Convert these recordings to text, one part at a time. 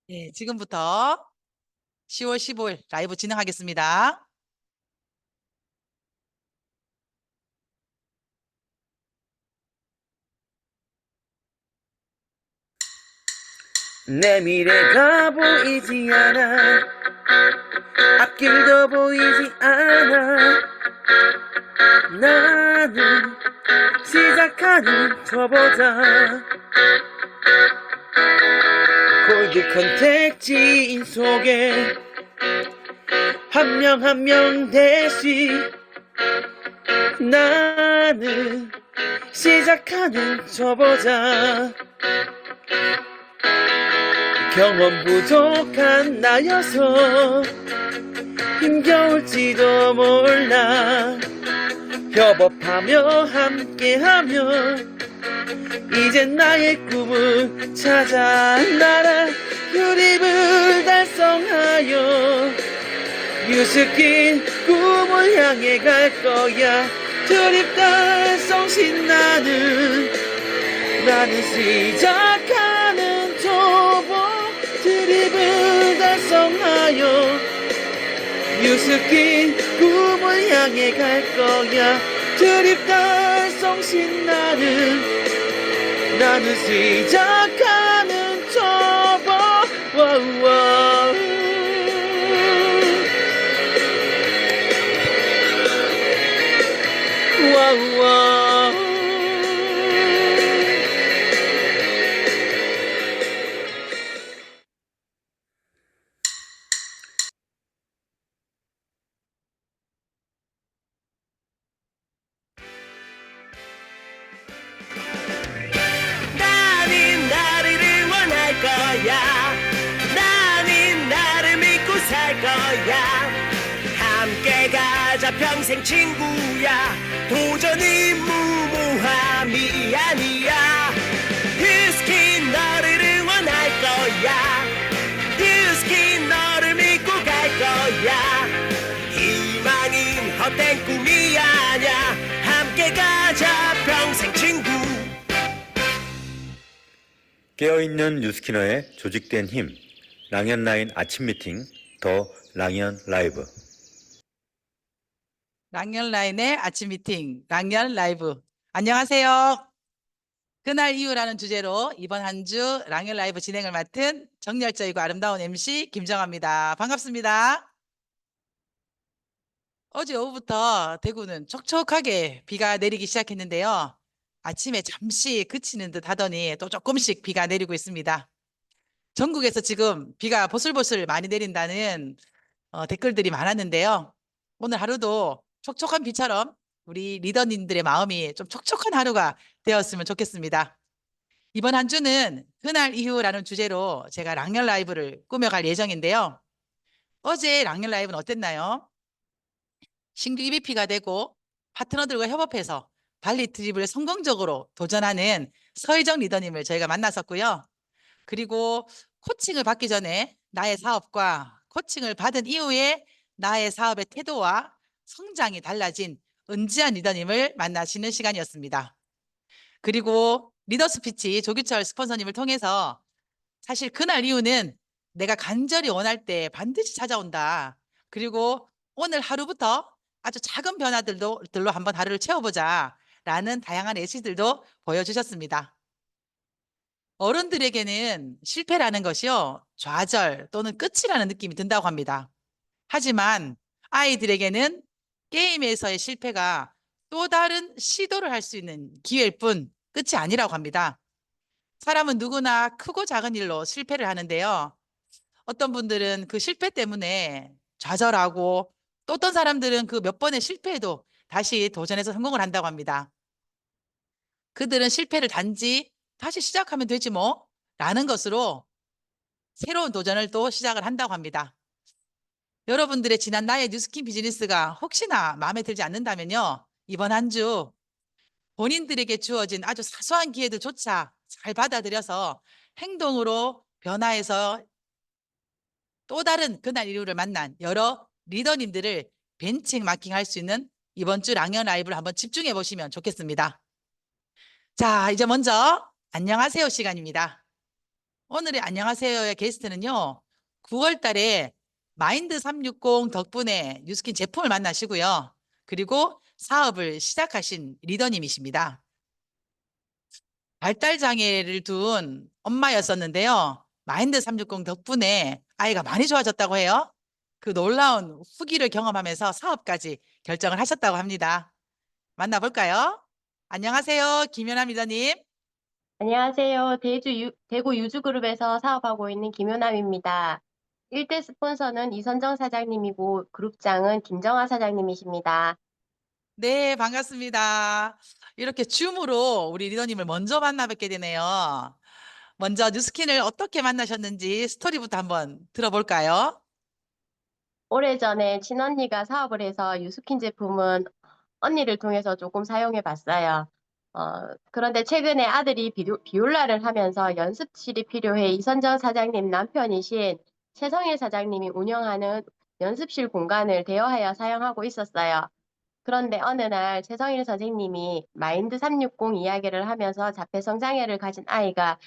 네, 지금부터 10월 15일 라이브 진행하겠습니다. 내 미래가 보이지 않아 앞길도 보이지 않아 나는 시작하는 저보다 고독한 택지인 속에 한 명 한 명 대신 나는 시작하는 저보다 경험 부족한 나여서 힘겨울지도 몰라 협업하며 함께하며 이젠 나의 꿈을 찾아 나라 유립을 달성하여 유스킨 꿈을 향해 갈 거야 드립 달성 신나는 나는 시작하는 초보 드립을 달성하여 유스킨 꿈을 향해 갈 거야 드립 달성 신나는 나는 시작하는 초보 와우 와우 나는 나를 응원할 거야 나는 나를 믿고 살 거야 함께 가자 평생 친구야 도전은 무모함이 아니야 유스킨 너를 응원할 거야 유스킨 너를 믿고 갈 거야 희망은 헛된 꿈이 아냐 함께 가자 평생 친구 깨어있는 뉴스키너의 조직된 힘, 랑연라인 아침 미팅, 더 랑연 라이브. 랑연라인의 아침 미팅, 랑연 라이브. 안녕하세요. 그날 이후라는 주제로 이번 한 주 랑연 라이브 진행을 맡은 정열적이고 아름다운 MC 김정아입니다. 반갑습니다. 어제 오후부터 대구는 촉촉하게 비가 내리기 시작했는데요. 아침에 잠시 그치는 듯 하더니 또 조금씩 비가 내리고 있습니다. 전국에서 지금 비가 보슬보슬 많이 내린다는 댓글들이 많았는데요. 오늘 하루도 촉촉한 비처럼 우리 리더님들의 마음이 좀 촉촉한 하루가 되었으면 좋겠습니다. 이번 한 주는 그날 이후라는 주제로 제가 랑연 라이브를 꾸며갈 예정인데요. 어제 랑연 라이브는 어땠나요? 신규 EVP가 되고 파트너들과 협업해서 발리 트립을 성공적으로 도전하는 서희정 리더님을 저희가 만났었고요. 그리고 코칭을 받기 전에 나의 사업과 코칭을 받은 이후에 나의 사업의 태도와 성장이 달라진 은지한 리더님을 만나시는 시간이었습니다. 그리고 리더 스피치 조규철 스폰서님을 통해서 사실 그날 이후는 내가 간절히 원할 때 반드시 찾아온다. 그리고 오늘 하루부터 아주 작은 변화들로 한번 하루를 채워보자 라는 다양한 예시들도 보여주셨습니다. 어른들에게는 실패라는 것이요, 좌절 또는 끝이라는 느낌이 든다고 합니다. 하지만 아이들에게는 게임에서의 실패가 또 다른 시도를 할 수 있는 기회일 뿐 끝이 아니라고 합니다. 사람은 누구나 크고 작은 일로 실패를 하는데요. 어떤 분들은 그 실패 때문에 좌절하고 또 어떤 사람들은 그 몇 번의 실패에도 다시 도전해서 성공을 한다고 합니다. 그들은 실패를 단지 다시 시작하면 되지 뭐 라는 것으로 새로운 도전을 또 시작을 한다고 합니다. 여러분들의 지난 나의 뉴스킨 비즈니스가 혹시나 마음에 들지 않는다면요, 이번 한 주 본인들에게 주어진 아주 사소한 기회들조차 잘 받아들여서 행동으로 변화해서 또 다른 그날 이후를 만난 여러 리더님들을 벤칭 마킹할 수 있는 이번 주 랑연 라이브를 한번 집중해 보시면 좋겠습니다. 자, 이제 먼저 안녕하세요 시간입니다. 오늘의 안녕하세요의 게스트는요. 9월 달에 마인드 360 덕분에 뉴스킨 제품을 만나시고요. 그리고 사업을 시작하신 리더님이십니다. 발달 장애를 둔 엄마였었는데요. 마인드 360 덕분에 아이가 많이 좋아졌다고 해요. 그 놀라운 후기를 경험하면서 사업까지 결정을 하셨다고 합니다. 만나볼까요? 안녕하세요, 김연아 리더님. 안녕하세요. 대구 유주그룹에서 사업하고 있는 김효남입니다. 1대 스폰서는 이선정 사장님이고 그룹장은 김정아 사장님이십니다. 네, 반갑습니다. 이렇게 줌으로 우리 리더님을 먼저 만나 뵙게 되네요. 먼저 뉴스킨을 어떻게 만나셨는지 스토리부터 한번 들어볼까요? 오래전에 친언니가 사업을 해서 유스킨 제품은 언니를 통해서 조금 사용해 봤어요. 그런데 최근에 아들이 비올라를 하면서 연습실이 필요해 이선정 사장님 남편이신 최성일 사장님이 운영하는 연습실 공간을 대여하여 사용하고 있었어요. 그런데 어느 날 최성일 선생님이 마인드 360 이야기를 하면서 자폐성 장애를 가진 아이가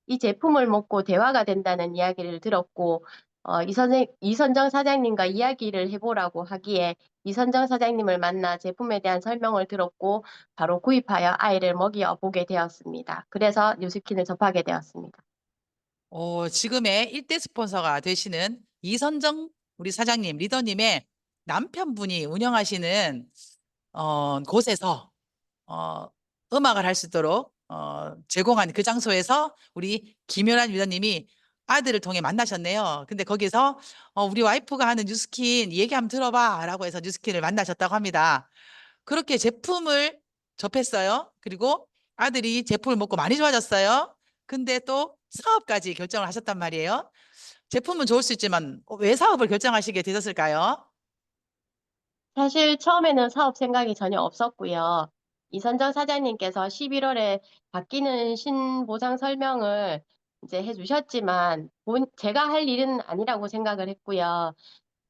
이 제품을 먹고 대화가 된다는 이야기를 들었고, 이선정 사장님과 이야기를 해보라고 하기에 이선정 사장님을 만나 제품에 대한 설명을 들었고, 바로 구입하여 아이를 먹여 보게 되었습니다. 그래서 뉴스킨을 접하게 되었습니다. 지금의 1대 스폰서가 되시는 이선정 우리 사장님, 리더님의 남편분이 운영하시는 곳에서 어, 음악을 할 수 있도록 제공한 그 장소에서 우리 김연아 리더님이 아들을 통해 만나셨네요. 근데 거기서 우리 와이프가 하는 뉴스킨 얘기 한번 들어봐 라고 해서 뉴스킨을 만나셨다고 합니다. 그렇게 제품을 접했어요. 그리고 아들이 제품을 먹고 많이 좋아졌어요. 근데 또 사업까지 결정을 하셨단 말이에요. 제품은 좋을 수 있지만 왜 사업을 결정하시게 되셨을까요? 사실 처음에는 사업 생각이 전혀 없었고요. 이선정 사장님께서 11월에 바뀌는 신보상 설명을 이제 해주셨지만 제가 할 일은 아니라고 생각을 했고요.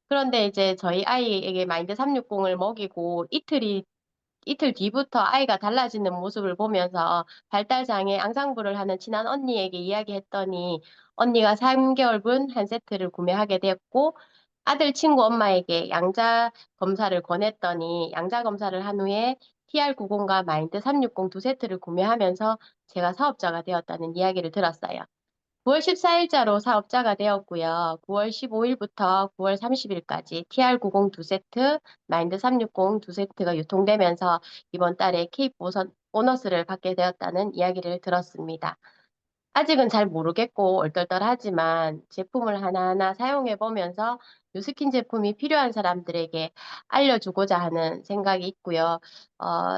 그런데 이제 저희 아이에게 마인드 360을 먹이고 이틀 뒤부터 아이가 달라지는 모습을 보면서 발달장애 앙상블을 하는 친한 언니에게 이야기했더니 언니가 3개월분 한 세트를 구매하게 되었고 아들 친구 엄마에게 양자 검사를 권했더니 양자 검사를 한 후에 TR90과 마인드 360 두 세트를 구매하면서 제가 사업자가 되었다는 이야기를 들었어요. 9월 14일자로 사업자가 되었고요. 9월 15일부터 9월 30일까지 TR90 두 세트, 마인드 360 두 세트가 유통되면서 이번 달에 케이프 보너스를 받게 되었다는 이야기를 들었습니다. 아직은 잘 모르겠고 얼떨떨하지만 제품을 하나하나 사용해 보면서 뉴스킨 제품이 필요한 사람들에게 알려주고자 하는 생각이 있고요.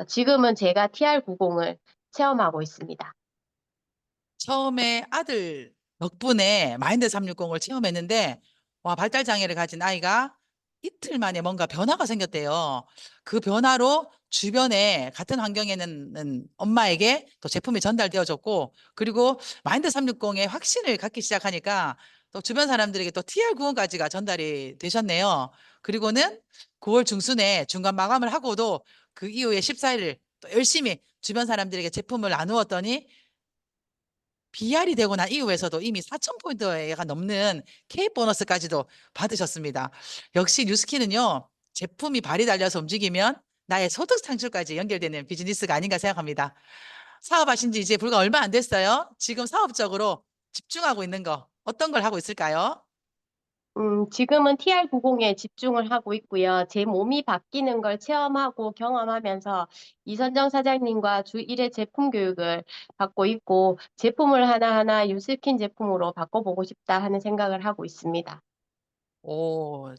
지금은 제가 TR90을 체험하고 있습니다. 처음에 아들 덕분에 마인드 360을 체험했는데 와, 발달 장애를 가진 아이가 이틀 만에 뭔가 변화가 생겼대요. 그 변화로 주변에 같은 환경에는 엄마에게 또 제품이 전달되어졌고 그리고 마인드 360의 확신을 갖기 시작하니까 또 주변 사람들에게 또 TR9원까지가 전달이 되셨네요. 그리고는 9월 중순에 중간 마감을 하고도 그 이후에 14일 또 열심히 주변 사람들에게 제품을 나누었더니 BR이 되고 난 이후에서도 이미 4,000포인트가 넘는 K 보너스까지도 받으셨습니다. 역시 뉴스키는요, 제품이 발이 달려서 움직이면 나의 소득 창출까지 연결되는 비즈니스가 아닌가 생각합니다. 사업하신 지 이제 불과 얼마 안 됐어요. 지금 사업적으로 집중하고 있는 거 어떤 걸 하고 있을까요? 지금은 TR90에 집중을 하고 있고요. 제 몸이 바뀌는 걸 체험하고 경험하면서 이선정 사장님과 주 1회 제품 교육을 받고 있고 제품을 하나하나 유스킨 제품으로 바꿔보고 싶다 하는 생각을 하고 있습니다.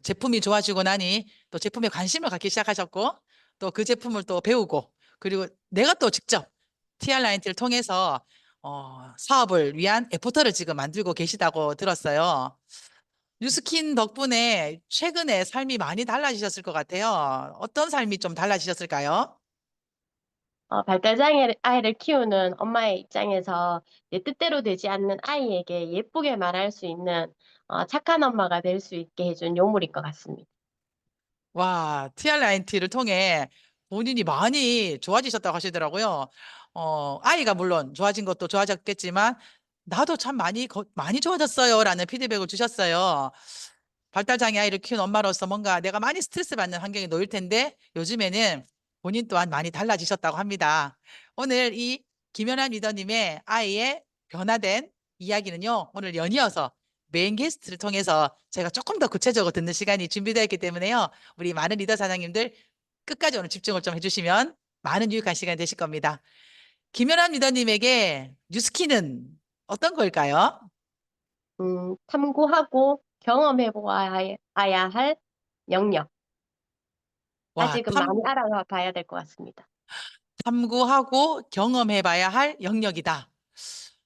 제품이 좋아지고 나니 또 제품에 관심을 갖기 시작하셨고 또 그 제품을 또 배우고 그리고 내가 또 직접 TR9T를 통해서 사업을 위한 애포터를 지금 만들고 계시다고 들었어요. 뉴스킨 덕분에 최근에 삶이 많이 달라지셨을 것 같아요. 어떤 삶이 좀 달라지셨을까요? 발달장애 아이를 키우는 엄마의 입장에서 내 뜻대로 되지 않는 아이에게 예쁘게 말할 수 있는 착한 엄마가 될 수 있게 해준 요물인 것 같습니다. 와, TR9T를 통해 본인이 많이 좋아지셨다고 하시더라고요. 아이가 물론 좋아진 것도 좋아졌겠지만 나도 참 많이 좋아졌어요. 라는 피드백을 주셨어요. 발달장애 아이를 키운 엄마로서 뭔가 내가 많이 스트레스 받는 환경에 놓일 텐데 요즘에는 본인 또한 많이 달라지셨다고 합니다. 오늘 이 김연아 리더님의 아이의 변화된 이야기는요, 오늘 연이어서 메인 게스트를 통해서 제가 조금 더 구체적으로 듣는 시간이 준비되어 있기 때문에요. 우리 많은 리더 사장님들 끝까지 오늘 집중을 좀 해주시면 많은 유익한 시간이 되실 겁니다. 김연아 리더님에게 뉴스키는 어떤 걸까요? 탐구하고 경험해 보아야 할 영역. 와, 아직은 많이 알아가 봐야 될 것 같습니다. 탐구하고 경험해봐야 할 영역이다.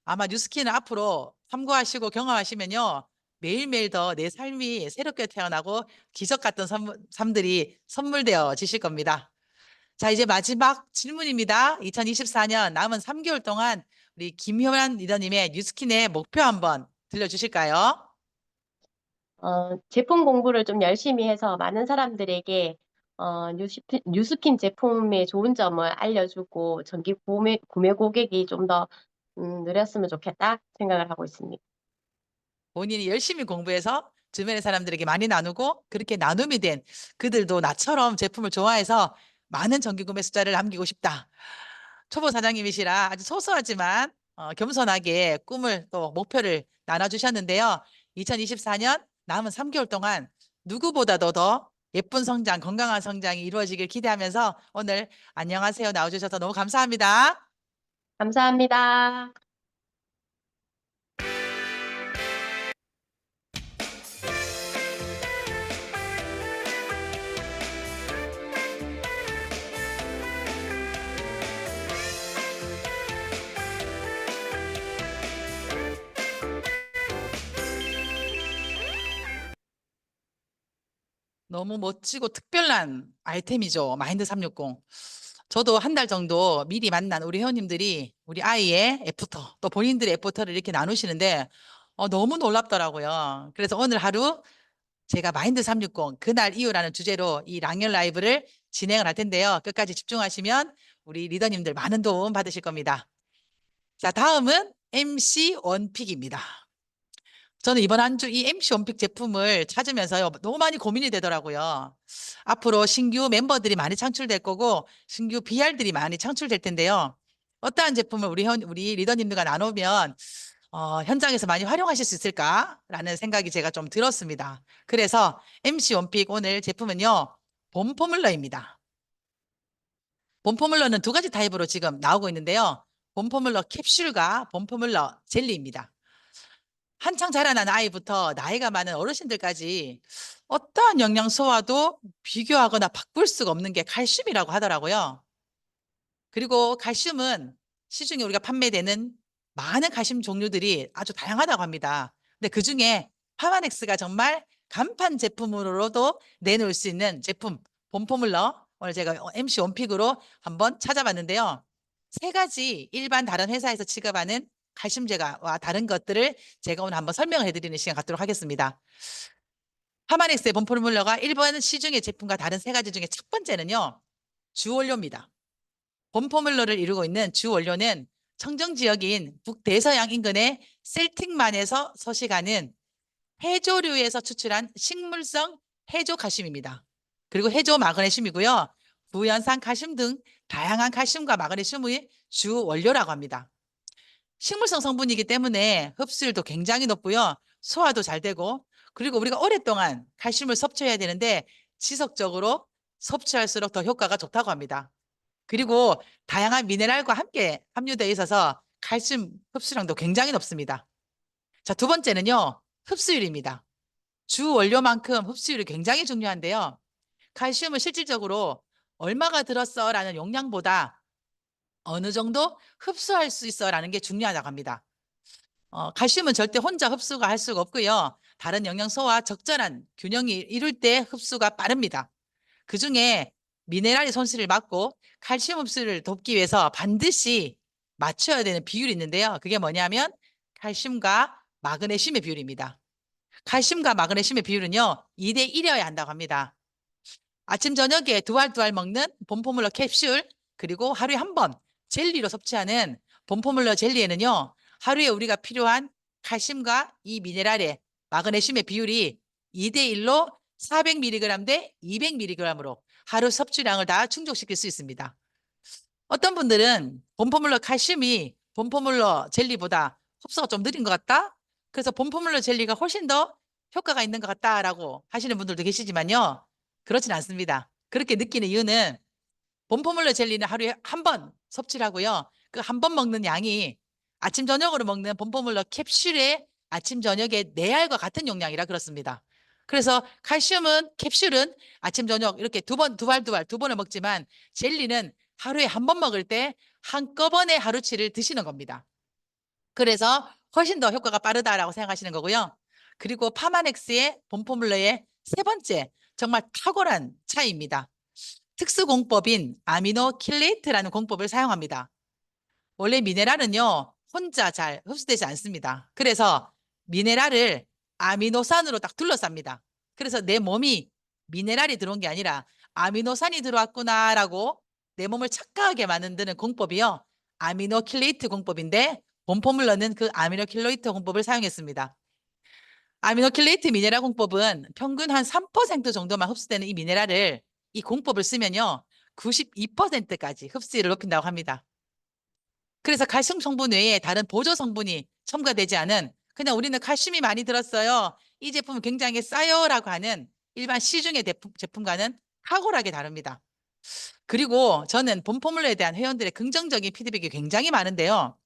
아마 뉴스키는 앞으로 탐구하시고 경험하시면요. 매일매일 더 내 삶이 새롭게 태어나고 기적 같은 삶들이 선물되어 지실 겁니다. 자, 이제 마지막 질문입니다. 2024년 남은 3개월 동안 우리 김효란 리더님의 뉴스킨의 목표 한번 들려주실까요? 제품 공부를 좀 열심히 해서 많은 사람들에게 뉴스킨 제품의 좋은 점을 알려주고 정기 구매 고객이 좀 더 늘었으면 좋겠다 생각을 하고 있습니다. 본인이 열심히 공부해서 주변의 사람들에게 많이 나누고 그렇게 나눔이 된 그들도 나처럼 제품을 좋아해서 많은 정기 구매 숫자를 남기고 싶다. 초보 사장님이시라 아주 소소하지만 겸손하게 꿈을 또 목표를 나눠주셨는데요. 2024년 남은 3개월 동안 누구보다도 더 예쁜 성장, 건강한 성장이 이루어지길 기대하면서 오늘 안녕하세요 나와주셔서 너무 감사합니다. 감사합니다. 너무 멋지고 특별한 아이템이죠. 마인드 360. 저도 한 달 정도 미리 만난 우리 회원님들이 우리 아이의 애프터, 또 본인들의 애프터를 이렇게 나누시는데 너무 놀랍더라고요. 그래서 오늘 하루 제가 마인드 360 그날 이후라는 주제로 이 랑연 라이브를 진행을 할 텐데요. 끝까지 집중하시면 우리 리더님들 많은 도움 받으실 겁니다. 자, 다음은 MC 원픽입니다. 저는 이번 한 주 이 MC 원픽 제품을 찾으면서요, 너무 많이 고민이 되더라고요. 앞으로 신규 멤버들이 많이 창출될 거고, 신규 BR들이 많이 창출될 텐데요. 어떠한 제품을 우리 리더님들과 나누면, 현장에서 많이 활용하실 수 있을까라는 생각이 제가 좀 들었습니다. 그래서 MC 원픽 오늘 제품은요, 봄포뮬러입니다. 봄포뮬러는 두 가지 타입으로 지금 나오고 있는데요. 봄포뮬러 캡슐과 봄포뮬러 젤리입니다. 한창 자라난 아이부터 나이가 많은 어르신들까지 어떠한 영양 소화도 비교하거나 바꿀 수가 없는 게 칼슘이라고 하더라고요. 그리고 칼슘은 시중에 우리가 판매되는 많은 칼슘 종류들이 아주 다양하다고 합니다. 근데 그중에 파마넥스가 정말 간판 제품으로도 내놓을 수 있는 제품 봄포뮬러 오늘 제가 MC 원픽으로 한번 찾아봤는데요. 세 가지 일반 다른 회사에서 취급하는 칼슘제와 다른 것들을 제가 오늘 한번 설명을 해드리는 시간 갖도록 하겠습니다. 파마넥스의 봄포뮬러가 일반 시중의 제품과 다른 세 가지 중에 첫 번째는요. 주원료입니다. 봄포뮬러를 이루고 있는 주원료는 청정 지역인 북대서양 인근의 셀틱만에서 서식하는 해조류에서 추출한 식물성 해조 칼슘입니다. 그리고 해조 마그네슘이고요. 부연산 칼슘 등 다양한 칼슘과 마그네슘의 주 원료라고 합니다. 식물성 성분이기 때문에 흡수율도 굉장히 높고요. 소화도 잘 되고 그리고 우리가 오랫동안 칼슘을 섭취해야 되는데 지속적으로 섭취할수록 더 효과가 좋다고 합니다. 그리고 다양한 미네랄과 함께 함유되어 있어서 칼슘 흡수량도 굉장히 높습니다. 자, 두 번째는요. 흡수율입니다. 주 원료만큼 흡수율이 굉장히 중요한데요. 칼슘은 실질적으로 얼마가 들었어 라는 용량보다 어느 정도 흡수할 수 있어 라는 게 중요하다고 합니다. 칼슘은 절대 혼자 흡수가 할 수가 없고요. 다른 영양소와 적절한 균형이 이룰 때 흡수가 빠릅니다. 그중에 미네랄의 손실을 막고 칼슘 흡수를 돕기 위해서 반드시 맞춰야 되는 비율이 있는데요. 그게 뭐냐면 칼슘과 마그네슘의 비율입니다. 칼슘과 마그네슘의 비율은요. 2대 1이어야 한다고 합니다. 아침 저녁에 두 알 먹는 봄포뮬러 캡슐 그리고 하루에 한 번 젤리로 섭취하는 봄포뮬러 젤리에는요. 하루에 우리가 필요한 칼슘과 이 미네랄의 마그네슘의 비율이 2대1로 400mg 대 200mg으로 하루 섭취량을 다 충족시킬 수 있습니다. 어떤 분들은 본포물러 칼슘이 본포물러 젤리보다 흡수가 좀 느린 것 같다. 그래서 본포물러 젤리가 훨씬 더 효과가 있는 것 같다라고 하시는 분들도 계시지만요. 그렇진 않습니다. 그렇게 느끼는 이유는 본포물러 젤리는 하루에 한 번 섭취를 하고요. 그 한 번 먹는 양이 아침 저녁으로 먹는 본포물러 캡슐의 아침 저녁의 4알과 같은 용량이라 그렇습니다. 그래서 칼슘은 캡슐은 아침 저녁 이렇게 두 번을 먹지만 젤리는 하루에 한 번 먹을 때 한꺼번에 하루치를 드시는 겁니다. 그래서 훨씬 더 효과가 빠르다라고 생각하시는 거고요. 그리고 파마넥스의 본포물러의 세 번째 정말 탁월한 차이입니다. 특수 공법인 아미노 킬레이트라는 공법을 사용합니다. 원래 미네랄은요, 혼자 잘 흡수되지 않습니다. 그래서 미네랄을 아미노산으로 딱 둘러쌉니다. 그래서 내 몸이 미네랄이 들어온 게 아니라 아미노산이 들어왔구나라고 내 몸을 착각하게 만드는 공법이요. 아미노킬레이트 공법인데 본포물러는 그 아미노킬레이트 공법을 사용했습니다. 아미노킬레이트 미네랄 공법은 평균 한 3% 정도만 흡수되는 이 미네랄을 이 공법을 쓰면요. 92%까지 흡수율을 높인다고 합니다. 그래서 칼슘 성분 외에 다른 보조 성분이 첨가되지 않은 그냥 우리는 칼슘이 많이 들었어요. 이 제품은 굉장히 싸요라고 하는 일반 시중의 제품과는 탁월하게 다릅니다. 그리고 저는 본포물러에 대한 회원들의 긍정적인 피드백이 굉장히 많은데요.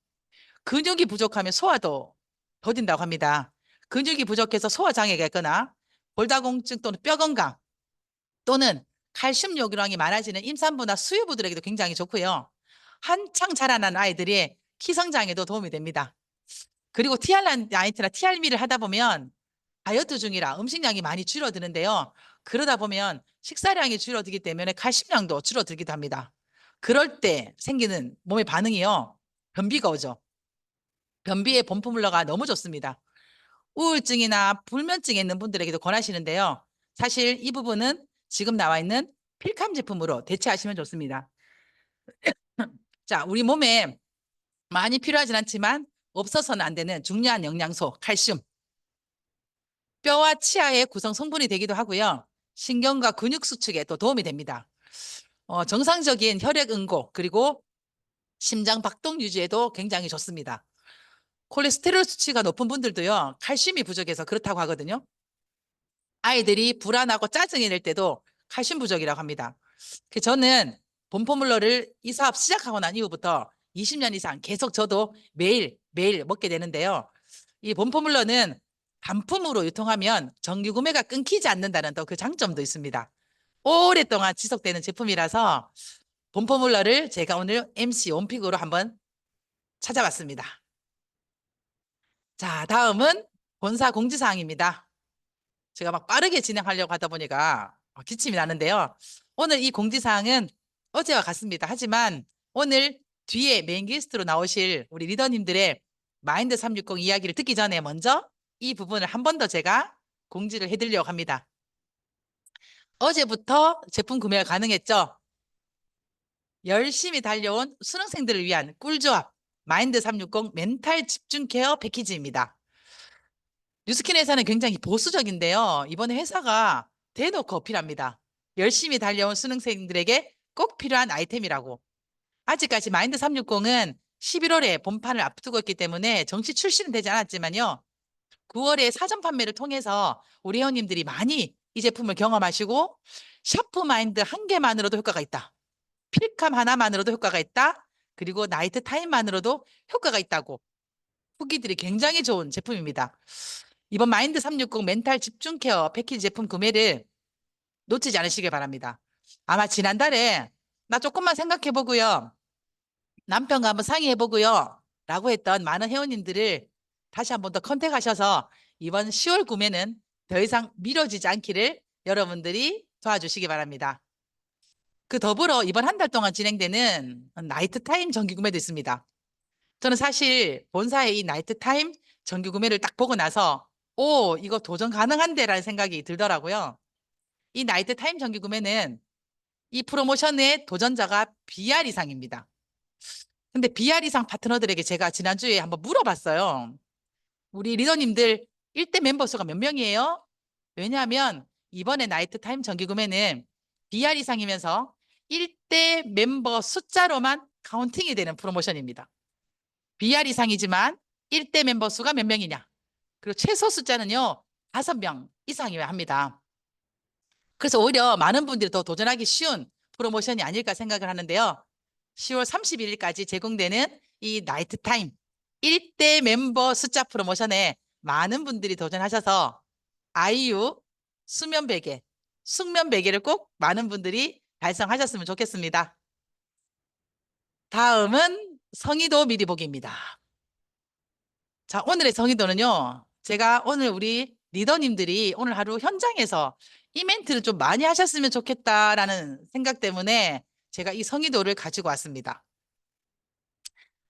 근육이 부족하면 소화도 더딘다고 합니다. 근육이 부족해서 소화장애가 있거나 골다공증 또는 뼈 건강 또는 칼슘 요구량이 많아지는 임산부나 수유부들에게도 굉장히 좋고요. 한창 자라난 아이들이 키 성장에도 도움이 됩니다. 그리고 TR나이트나 TR미를 하다 보면 다이어트 중이라 음식량이 많이 줄어드는데요. 그러다 보면 식사량이 줄어들기 때문에 칼슘량도 줄어들기도 합니다. 그럴 때 생기는 몸의 반응이요. 변비가 오죠. 변비의 본포물러가 너무 좋습니다. 우울증이나 불면증에 있는 분들에게도 권하시는데요. 사실 이 부분은 지금 나와 있는 필캄 제품으로 대체하시면 좋습니다. 자, 우리 몸에 많이 필요하진 않지만 없어서는 안 되는 중요한 영양소, 칼슘. 뼈와 치아의 구성 성분이 되기도 하고요. 신경과 근육 수축에 또 도움이 됩니다. 정상적인 혈액 응고 그리고 심장 박동 유지에도 굉장히 좋습니다. 콜레스테롤 수치가 높은 분들도요. 칼슘이 부족해서 그렇다고 하거든요. 아이들이 불안하고 짜증이 낼 때도 칼슘 부족이라고 합니다. 저는 본포물러를 이 사업 시작하고 난 이후부터 20년 이상 계속 저도 매일 먹게 되는데요. 이 본포물러는 단품으로 유통하면 정기 구매가 끊기지 않는다는 또 그 장점도 있습니다. 오랫동안 지속되는 제품이라서 본포물러를 제가 오늘 MC 원픽으로 한번 찾아봤습니다. 자, 다음은 본사 공지사항입니다. 제가 막 빠르게 진행하려고 하다 보니까 기침이 나는데요. 오늘 이 공지사항은 어제와 같습니다. 하지만 오늘 뒤에 메인 게스트로 나오실 우리 리더님들의 마인드 360 이야기를 듣기 전에 먼저 이 부분을 한 번 더 제가 공지를 해드리려고 합니다. 어제부터 제품 구매가 가능했죠. 열심히 달려온 수능생들을 위한 꿀조합 마인드 360 멘탈 집중 케어 패키지입니다. 뉴스킨 회사는 굉장히 보수적인데요. 이번에 회사가 대놓고 어필합니다. 열심히 달려온 수능생들에게 꼭 필요한 아이템이라고. 아직까지 마인드 360은 11월에 본판을 앞두고 있기 때문에 정식 출시는 되지 않았지만요. 9월에 사전 판매를 통해서 우리 회원님들이 많이 이 제품을 경험하시고 샤프 마인드 한 개만으로도 효과가 있다. 필캄 하나만으로도 효과가 있다. 그리고 나이트 타임만으로도 효과가 있다고 후기들이 굉장히 좋은 제품입니다. 이번 마인드 360 멘탈 집중 케어 패키지 제품 구매를 놓치지 않으시길 바랍니다. 아마 지난달에 나 조금만 생각해 보고요. 남편과 한번 상의해 보고요. 라고 했던 많은 회원님들을 다시 한 번 더 컨택하셔서 이번 10월 구매는 더 이상 미뤄지지 않기를 여러분들이 도와주시기 바랍니다. 그 더불어 이번 한 달 동안 진행되는 나이트 타임 정기 구매도 있습니다. 저는 사실 본사의 이 나이트 타임 정기 구매를 딱 보고 나서 오, 이거 도전 가능한데라는 생각이 들더라고요. 이 나이트 타임 정기 구매는 이 프로모션의 도전자가 BR 이상입니다. 근데 BR 이상 파트너들에게 제가 지난주에 한번 물어봤어요. 우리 리더님들 1대 멤버 수가 몇 명이에요? 왜냐하면 이번에 나이트 타임 정기 구매는 BR 이상이면서 1대 멤버 숫자로만 카운팅이 되는 프로모션입니다. BR 이상이지만 1대 멤버 수가 몇 명이냐? 그리고 최소 숫자는요, 5명 이상이어야 합니다. 그래서 오히려 많은 분들이 더 도전하기 쉬운 프로모션이 아닐까 생각을 하는데요. 10월 31일까지 제공되는 이 나이트 타임 1대 멤버 숫자 프로모션에 많은 분들이 도전하셔서 아이유 수면 베개, 숙면 베개를 꼭 많은 분들이 달성하셨으면 좋겠습니다. 다음은 성의도 미리 보기입니다. 자, 오늘의 성의도는요. 제가 오늘 우리 리더님들이 오늘 하루 현장에서 이 멘트를 좀 많이 하셨으면 좋겠다라는 생각 때문에 제가 이 성의도를 가지고 왔습니다.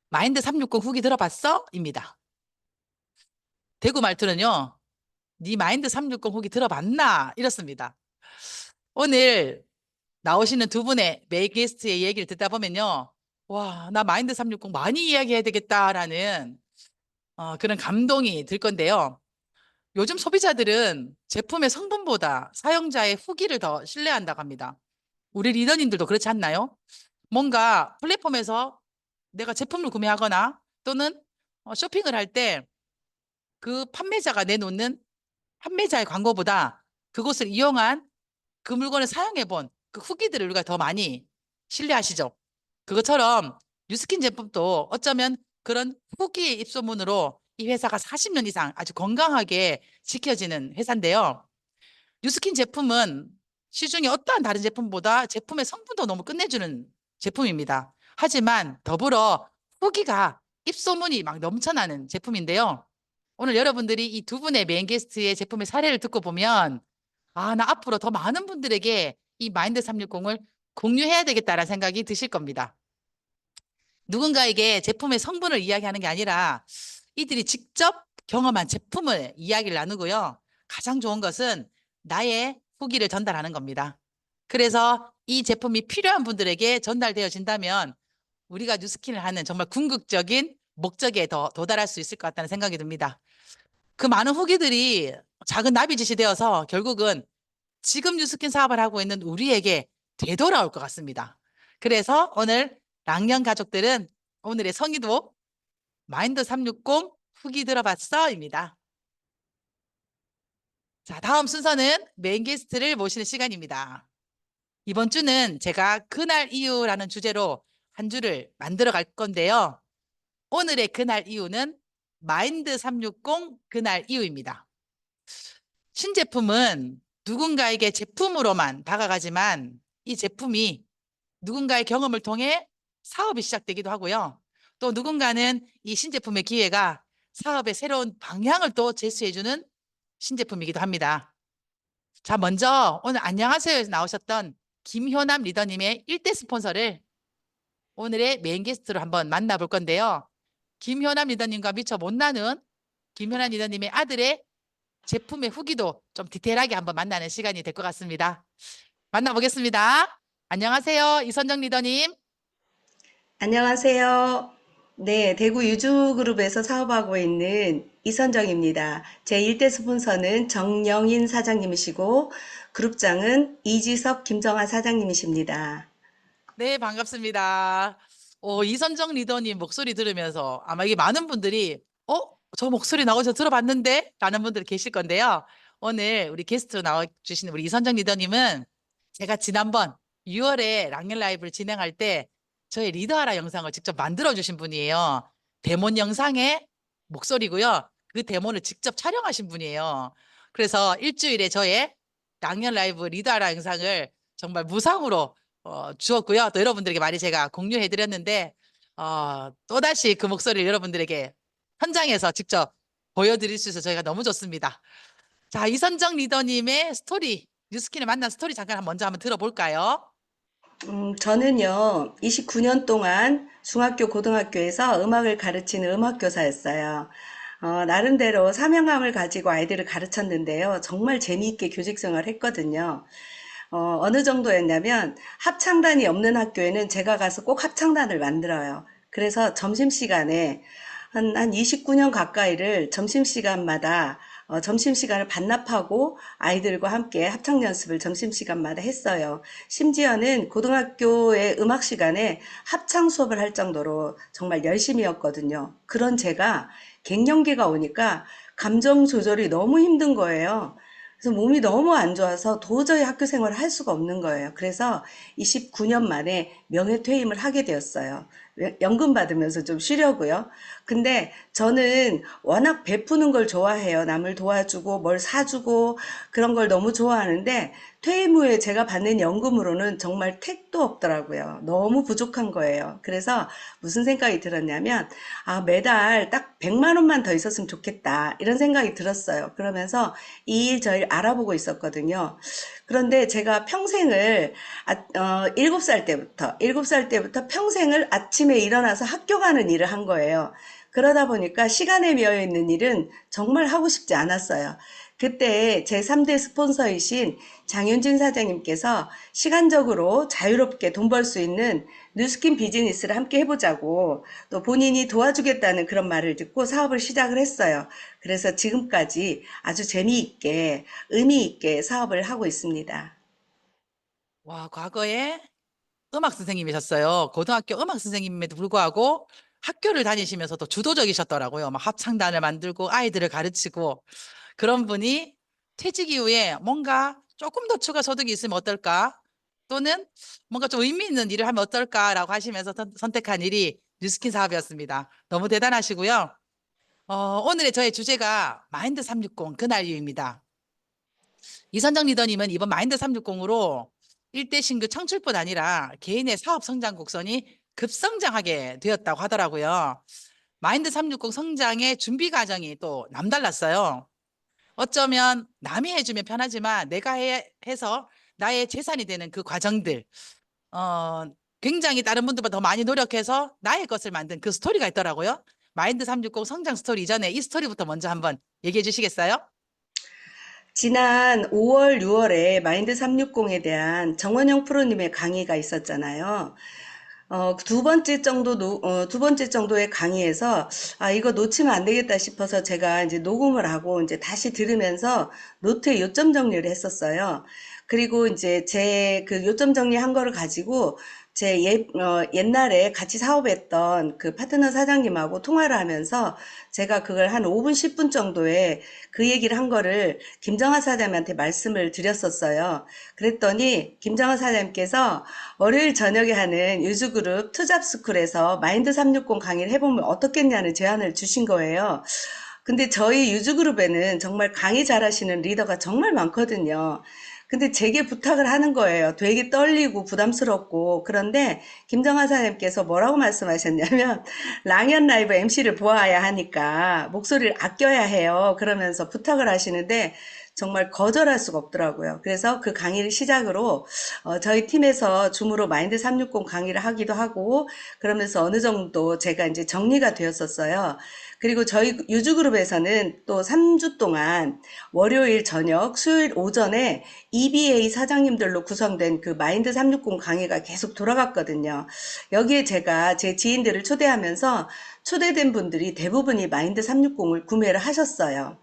마인드 360 후기 들어봤어? 입니다. 대구 말투는요. 네 마인드 360 후기 들어봤나? 이렇습니다. 오늘 나오시는 두 분의 메인 게스트의 얘기를 듣다 보면요. 와, 나 마인드 360 많이 이야기해야 되겠다라는 그런 감동이 들 건데요. 요즘 소비자들은 제품의 성분보다 사용자의 후기를 더 신뢰한다고 합니다. 우리 리더님들도 그렇지 않나요? 뭔가 플랫폼에서 내가 제품을 구매하거나 또는 쇼핑을 할 때 그 판매자가 내놓는 판매자의 광고보다 그것을 이용한 그 물건을 사용해 본 그 후기들을 우리가 더 많이 신뢰하시죠. 그것처럼 뉴스킨 제품도 어쩌면 그런 후기의 입소문으로 이 회사가 40년 이상 아주 건강하게 지켜지는 회사인데요. 뉴스킨 제품은 시중에 어떠한 다른 제품보다 제품의 성분도 너무 끝내주는 제품입니다. 하지만 더불어 후기가 입소문이 막 넘쳐나는 제품인데요. 오늘 여러분들이 이 두 분의 메인 게스트의 제품의 사례를 듣고 보면 아, 나 앞으로 더 많은 분들에게 이 마인드 360을 공유해야 되겠다라는 생각이 드실 겁니다. 누군가에게 제품의 성분을 이야기하는 게 아니라 이들이 직접 경험한 제품을 이야기를 나누고요. 가장 좋은 것은 나의 후기를 전달하는 겁니다. 그래서 이 제품이 필요한 분들에게 전달되어진다면 우리가 뉴스킨을 하는 정말 궁극적인 목적에 더 도달할 수 있을 것 같다는 생각이 듭니다. 그 많은 후기들이 작은 나비짓이 되어서 결국은 지금 뉴스킨 사업을 하고 있는 우리에게 되돌아올 것 같습니다. 그래서 오늘 랑년 가족들은 오늘의 성의도 마인드 360 후기 들어봤어입니다. 자, 다음 순서는 메인 게스트를 모시는 시간입니다. 이번 주는 제가 그날 이유라는 주제로 한 주를 만들어 갈 건데요. 오늘의 그날 이유는 마인드 360 그날 이유입니다. 신제품은 누군가에게 제품으로만 다가가지만 이 제품이 누군가의 경험을 통해 사업이 시작되기도 하고요. 또 누군가는 이 신제품의 기회가 사업의 새로운 방향을 또 제시해주는 신제품이기도 합니다. 자, 먼저 오늘 안녕하세요에서 나오셨던 김효남 리더님의 1대 스폰서를 오늘의 메인 게스트로 한번 만나볼 건데요. 김효남 리더님과 미처 못 나눈 김효남 리더님의 아들의 제품의 후기도 좀 디테일하게 한번 만나는 시간이 될 것 같습니다. 만나보겠습니다. 안녕하세요. 이선정 리더님. 안녕하세요. 네, 대구 유주그룹에서 사업하고 있는 이선정입니다. 제 1대 스폰서는 정영인 사장님이시고 그룹장은 이지석, 김정아 사장님이십니다. 네, 반갑습니다. 이선정 리더님 목소리 들으면서 아마 이게 많은 분들이 저 목소리 나오셔서 들어봤는데? 라는 분들 계실 건데요. 오늘 우리 게스트로 나와주신 우리 이선정 리더님은 제가 지난번 6월에 랑년 라이브를 진행할 때 저의 리더하라 영상을 직접 만들어주신 분이에요. 데몬 영상의 목소리고요. 그 데몬을 직접 촬영하신 분이에요. 그래서 일주일에 저의 랑년 라이브 리더하라 영상을 정말 무상으로 주었고요. 또 여러분들에게 많이 제가 공유해드렸는데 또다시 그 목소리를 여러분들에게 현장에서 직접 보여드릴 수 있어서 저희가 너무 좋습니다. 자, 이선정 리더님의 스토리, 뉴스킨을 만난 스토리 잠깐 먼저 한번 들어볼까요? 저는요, 29년 동안 중학교, 고등학교에서 음악을 가르치는 음악교사였어요. 나름대로 사명감을 가지고 아이들을 가르쳤는데요. 정말 재미있게 교직생활을 했거든요. 어느 정도였냐면 합창단이 없는 학교에는 제가 가서 꼭 합창단을 만들어요. 그래서 점심시간에 한 29년 가까이를 점심시간마다 점심시간을 반납하고 아이들과 함께 합창연습을 점심시간마다 했어요. 심지어는 고등학교의 음악 시간에 합창 수업을 할 정도로 정말 열심히였거든요. 그런 제가 갱년기가 오니까 감정 조절이 너무 힘든 거예요. 그래서 몸이 너무 안 좋아서 도저히 학교 생활을 할 수가 없는 거예요. 그래서 29년 만에 명예퇴임을 하게 되었어요. 연금 받으면서 좀 쉬려고요. 근데 저는 워낙 베푸는 걸 좋아해요. 남을 도와주고 뭘 사주고 그런 걸 너무 좋아하는데 퇴임 후에 제가 받는 연금으로는 정말 택도 없더라고요. 너무 부족한 거예요. 그래서 무슨 생각이 들었냐면 매달 딱 100만 원만 더 있었으면 좋겠다. 이런 생각이 들었어요. 그러면서 이 일 저 일 알아보고 있었거든요. 그런데 제가 평생을 7살 때부터 평생을 아침에 일어나서 학교 가는 일을 한 거예요. 그러다 보니까 시간에 비어 있는 일은 정말 하고 싶지 않았어요. 그때 제 3대 스폰서이신 장윤진 사장님께서 시간적으로 자유롭게 돈 벌 수 있는 뉴스킨 비즈니스를 함께 해보자고 또 본인이 도와주겠다는 그런 말을 듣고 사업을 시작을 했어요. 그래서 지금까지 아주 재미있게 의미 있게 사업을 하고 있습니다. 와, 과거에 음악 선생님이셨어요. 고등학교 음악 선생님임에도 불구하고 학교를 다니시면서도 주도적이셨더라고요. 막 합창단을 만들고 아이들을 가르치고 그런 분이 퇴직 이후에 뭔가 조금 더 추가 소득이 있으면 어떨까? 또는 뭔가 좀 의미 있는 일을 하면 어떨까라고 하시면서 선택한 일이 뉴스킨 사업이었습니다. 너무 대단하시고요. 오늘의 저의 주제가 마인드 360 그날 이유입니다. 이선정 리더님은 이번 마인드 360으로 일대 신규 창출뿐 아니라 개인의 사업 성장 곡선이 급성장하게 되었다고 하더라고요. 마인드 360 성장의 준비 과정이 또 남달랐어요. 어쩌면 남이 해주면 편하지만 내가 해서 나의 재산이 되는 그 과정들, 어, 굉장히 다른 분들보다 더 많이 노력해서 나의 것을 만든 그 스토리가 있더라고요. 마인드 360 성장 스토리 이전에 이 스토리부터 먼저 한번 얘기해 주시겠어요? 지난 5월, 6월에 마인드 360에 대한 정원영 프로님의 강의가 있었잖아요. 두 번째 정도의 강의에서, 이거 놓치면 안 되겠다 싶어서 제가 이제 녹음을 하고 이제 다시 들으면서 노트에 요점 정리를 했었어요. 그리고 이제 제 그 요점 정리한 거를 가지고 옛날에 같이 사업했던 그 파트너 사장님하고 통화를 하면서 제가 그걸 한 5분, 10분 정도에 그 얘기를 한 거를 김정아 사장님한테 말씀을 드렸었어요. 그랬더니 김정아 사장님께서 월요일 저녁에 하는 유즈그룹 투잡스쿨에서 마인드 360 강의를 해보면 어떻겠냐는 제안을 주신 거예요. 근데 저희 유즈그룹에는 정말 강의 잘하시는 리더가 정말 많거든요. 근데 제게 부탁을 하는 거예요. 되게 떨리고 부담스럽고. 그런데 김정아 사장님께서 뭐라고 말씀하셨냐면 랑연 라이브 MC를 보아야 하니까 목소리를 아껴야 해요. 그러면서 부탁을 하시는데 정말 거절할 수가 없더라고요. 그래서 그 강의를 시작으로 저희 팀에서 줌으로 마인드 360 강의를 하기도 하고 그러면서 어느 정도 제가 이제 정리가 되었었어요. 그리고 저희 유즈그룹에서는 또 3주 동안 월요일 저녁, 수요일 오전에 EBA 사장님들로 구성된 그 마인드 360 강의가 계속 돌아갔거든요. 여기에 제가 제 지인들을 초대하면서 초대된 분들이 대부분이 마인드 360을 구매를 하셨어요.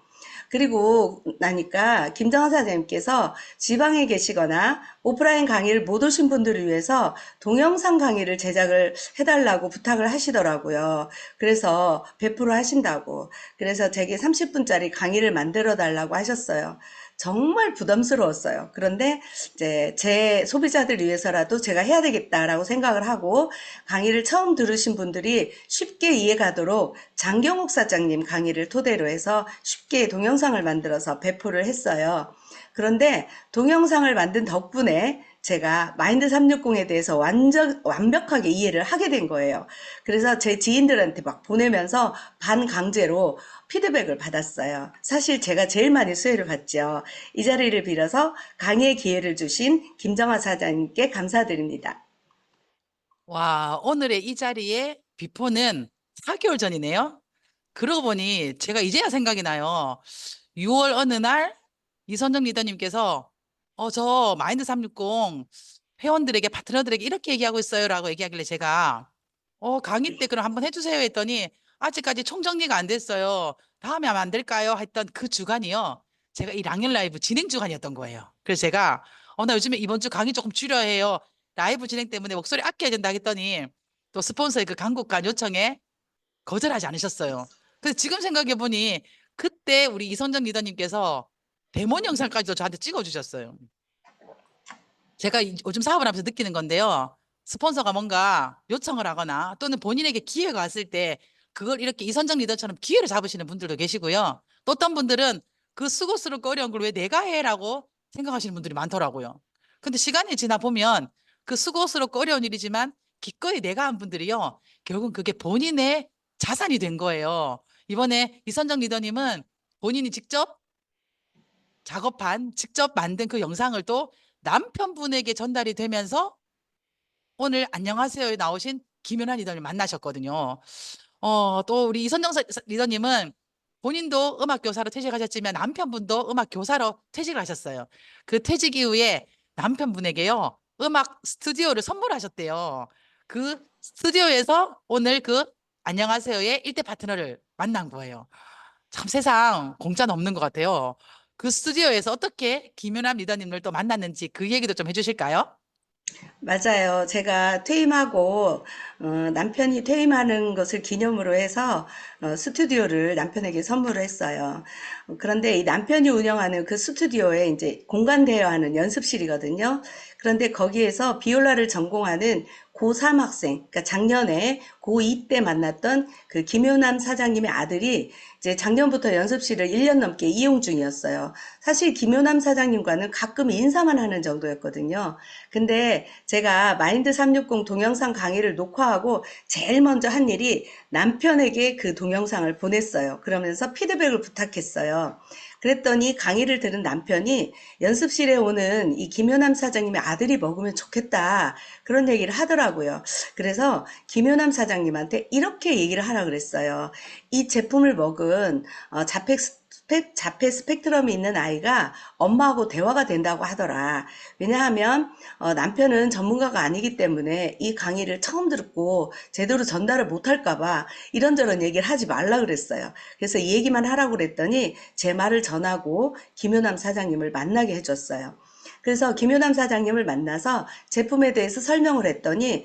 그리고 나니까 김정아 사장님께서 지방에 계시거나 오프라인 강의를 못 오신 분들을 위해서 동영상 강의를 제작을 해달라고 부탁을 하시더라고요. 그래서 100% 하신다고. 그래서 제게 30분짜리 강의를 만들어 달라고 하셨어요. 정말 부담스러웠어요. 그런데 이제 제 소비자들 위해서라도 제가 해야 되겠다라고 생각을 하고 강의를 처음 들으신 분들이 쉽게 이해가도록 장경옥 사장님 강의를 토대로 해서 쉽게 동영상을 만들어서 배포를 했어요. 그런데 동영상을 만든 덕분에 제가 마인드 360에 대해서 완벽하게 이해를 하게 된 거예요. 그래서 제 지인들한테 막 보내면서 반강제로 피드백을 받았어요. 사실 제가 제일 많이 수혜를 받죠. 이 자리를 빌어서 강의 기회를 주신 김정아 사장님께 감사드립니다. 와, 오늘의 이 자리에 비포는 4개월 전이네요. 그러고 보니 제가 이제야 생각이 나요. 6월 어느 날 이선정 리더님께서 저 마인드 360 회원들에게 파트너들에게 이렇게 얘기하고 있어요라고 얘기하길래 제가 강의 때 그럼 한번 해주세요 했더니 아직까지 총정리가 안 됐어요. 다음에 하면 안 될까요? 했던 그 주간이요. 제가 이 랑연 라이브 진행 주간이었던 거예요. 그래서 제가 나 요즘에 이번 주 강의 조금 줄여야 해요. 라이브 진행 때문에 목소리 아껴야 된다 했더니 또 스폰서의 그 강국간 요청에 거절하지 않으셨어요. 그래서 지금 생각해 보니 그때 우리 이선정 리더님께서 데몬 영상까지도 저한테 찍어주셨어요. 제가 요즘 사업을 하면서 느끼는 건데요. 스폰서가 뭔가 요청을 하거나 또는 본인에게 기회가 왔을 때 그걸 이렇게 이선정 리더처럼 기회를 잡으시는 분들도 계시고요. 또 어떤 분들은 그 수고스럽고 어려운 걸 왜 내가 해라고 생각하시는 분들이 많더라고요. 근데 시간이 지나 보면 그 수고스럽고 어려운 일이지만 기꺼이 내가 한 분들이요. 결국은 그게 본인의 자산이 된 거예요. 이번에 이선정 리더님은 본인이 직접 작업한, 직접 만든 그 영상을 또 남편분에게 전달이 되면서 오늘 안녕하세요에 나오신 김연아 리더를 만나셨거든요. 또 우리 이선정 리더님은 본인도 음악 교사로 퇴직하셨지만 남편분도 음악 교사로 퇴직을 하셨어요. 그 퇴직 이후에 남편분에게요, 음악 스튜디오를 선물하셨대요. 그 스튜디오에서 오늘 그 안녕하세요의 일대 파트너를 만난 거예요. 참 세상 공짜는 없는 것 같아요. 그 스튜디오에서 어떻게 김윤남 리더님을 또 만났는지 그 얘기도 좀 해주실까요? 맞아요. 제가 퇴임하고 남편이 퇴임하는 것을 기념으로 해서 스튜디오를 남편에게 선물을 했어요. 그런데 이 남편이 운영하는 그 스튜디오에 이제 공간 대여하는 연습실이거든요. 그런데 거기에서 비올라를 전공하는 고3 학생, 그러니까 작년에 고2 때 만났던 그 김효남 사장님의 아들이 이제 작년부터 연습실을 1년 넘게 이용 중이었어요. 사실 김효남 사장님과는 가끔 인사만 하는 정도였거든요. 근데 제가 마인드 360 동영상 강의를 녹화하고 제일 먼저 한 일이 남편에게 그 동영상을 보냈어요. 그러면서 피드백을 부탁했어요. 그랬더니 강의를 들은 남편이 연습실에 오는 이 김효남 사장님의 아들이 먹으면 좋겠다. 그런 얘기를 하더라고요. 그래서 김효남 사장님한테 이렇게 얘기를 하라 그랬어요. 이 제품을 먹은 자폐 스펙트럼이 있는 아이가 엄마하고 대화가 된다고 하더라. 왜냐하면 남편은 전문가가 아니기 때문에 이 강의를 처음 듣고 제대로 전달을 못할까봐 이런저런 얘기를 하지 말라 그랬어요. 그래서 이 얘기만 하라고 그랬더니 제 말을 전하고 김효남 사장님을 만나게 해줬어요. 그래서 김효남 사장님을 만나서 제품에 대해서 설명을 했더니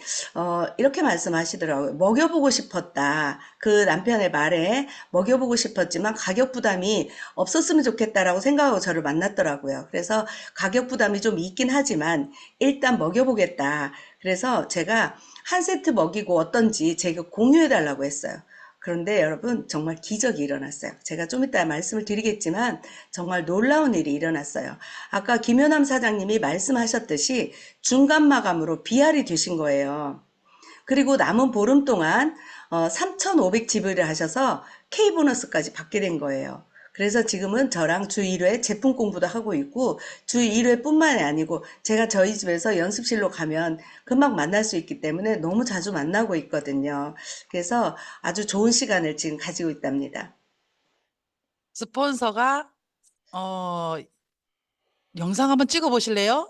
이렇게 말씀하시더라고요. 먹여보고 싶었다. 그 남편의 말에 먹여보고 싶었지만 가격 부담이 없었으면 좋겠다라고 생각하고 저를 만났더라고요. 그래서 가격 부담이 좀 있긴 하지만 일단 먹여보겠다. 그래서 제가 한 세트 먹이고 어떤지 제가 공유해달라고 했어요. 그런데 여러분 정말 기적이 일어났어요. 제가 좀 이따 말씀을 드리겠지만 정말 놀라운 일이 일어났어요. 아까 김효남 사장님이 말씀하셨듯이 중간 마감으로 비알이 되신 거예요. 그리고 남은 보름 동안 3,500 지불을 하셔서 K보너스까지 받게 된 거예요. 그래서 지금은 저랑 주 1회 제품 공부도 하고 있고 주 1회뿐만이 아니고 제가 저희 집에서 연습실로 가면 금방 만날 수 있기 때문에 너무 자주 만나고 있거든요. 그래서 아주 좋은 시간을 지금 가지고 있답니다. 스폰서가 어, 영상 한번 찍어 보실래요?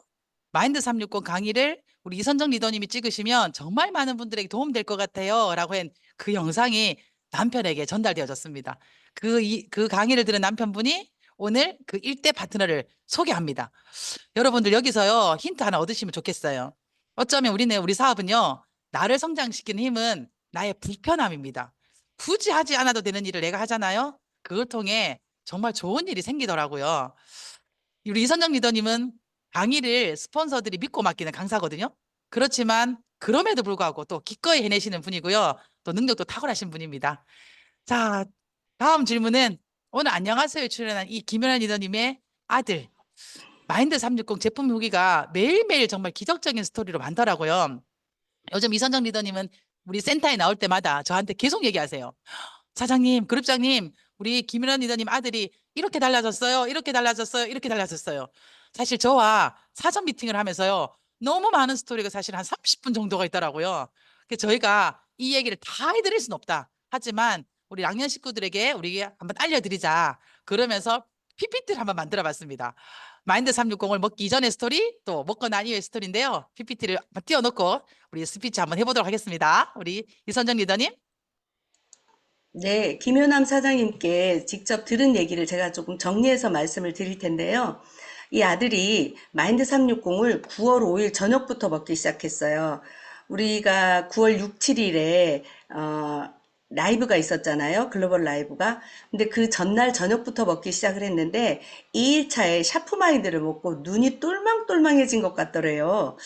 마인드 360 강의를 우리 이선정 리더님이 찍으시면 정말 많은 분들에게 도움될 것 같아요. 라고 한 그 영상이 남편에게 전달되어졌습니다. 그 강의를 들은 남편분이 오늘 그 일대 파트너를 소개합니다. 여러분들 여기서요, 힌트 하나 얻으시면 좋겠어요. 어쩌면 우리 사업은요, 나를 성장시키는 힘은 나의 불편함입니다. 굳이 하지 않아도 되는 일을 내가 하잖아요. 그걸 통해 정말 좋은 일이 생기더라고요. 우리 이선정 리더님은 강의를 스폰서들이 믿고 맡기는 강사거든요. 그렇지만 그럼에도 불구하고 또 기꺼이 해내시는 분이고요. 또 능력도 탁월하신 분입니다. 자, 다음 질문은 오늘 안녕하세요 출연한 이 김연아 리더님의 아들 마인드 360 제품 후기가 매일매일 정말 기적적인 스토리로 많더라고요. 요즘 이선정 리더님은 우리 센터에 나올 때마다 저한테 계속 얘기하세요. 사장님, 그룹장님, 우리 김연아 리더님 아들이 이렇게 달라졌어요. 이렇게 달라졌어요. 이렇게 달라졌어요. 사실 저와 사전 미팅을 하면서요. 너무 많은 스토리가 사실 한 30분 정도가 있더라고요. 그래서 저희가 이 얘기를 다 해드릴 수는 없다. 하지만 우리 랑년 식구들에게 우리 한번 알려드리자. 그러면서 PPT를 한번 만들어 봤습니다. 마인드 360을 먹기 이전의 스토리, 또 먹고 난 이후의 스토리인데요. PPT를 띄워놓고 우리 스피치 한번 해보도록 하겠습니다. 우리 이선정 리더님. 네, 김효남 사장님께 직접 들은 얘기를 제가 조금 정리해서 말씀을 드릴 텐데요. 이 아들이 마인드 360을 9월 5일 저녁부터 먹기 시작했어요. 우리가 9월 6, 7일에 라이브가 있었잖아요. 글로벌 라이브가. 근데 그 전날 저녁부터 먹기 시작을 했는데 2일차에 샤프마인드를 먹고 눈이 똘망똘망해진 것 같더래요.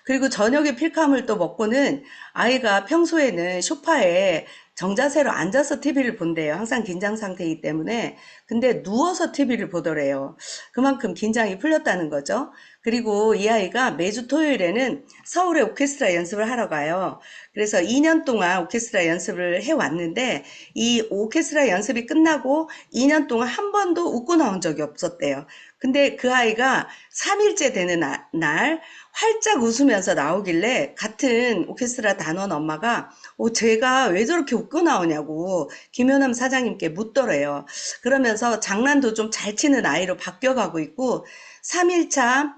그리고 저녁에 필kam을 또 먹고는 아이가 평소에는 소파에 정자세로 앉아서 TV를 본대요. 항상 긴장 상태이기 때문에. 근데 누워서 TV를 보더래요. 그만큼 긴장이 풀렸다는 거죠. 그리고 이 아이가 매주 토요일에는 서울에 오케스트라 연습을 하러 가요. 그래서 2년 동안 오케스트라 연습을 해왔는데 이 오케스트라 연습이 끝나고 2년 동안 한 번도 웃고 나온 적이 없었대요. 근데 그 아이가 3일째 되는 날 활짝 웃으면서 나오길래 같은 오케스트라 단원 엄마가 제가 왜 저렇게 웃고 나오냐고 김효남 사장님께 묻더래요. 그러면서 장난도 좀 잘 치는 아이로 바뀌어가고 있고 3일차,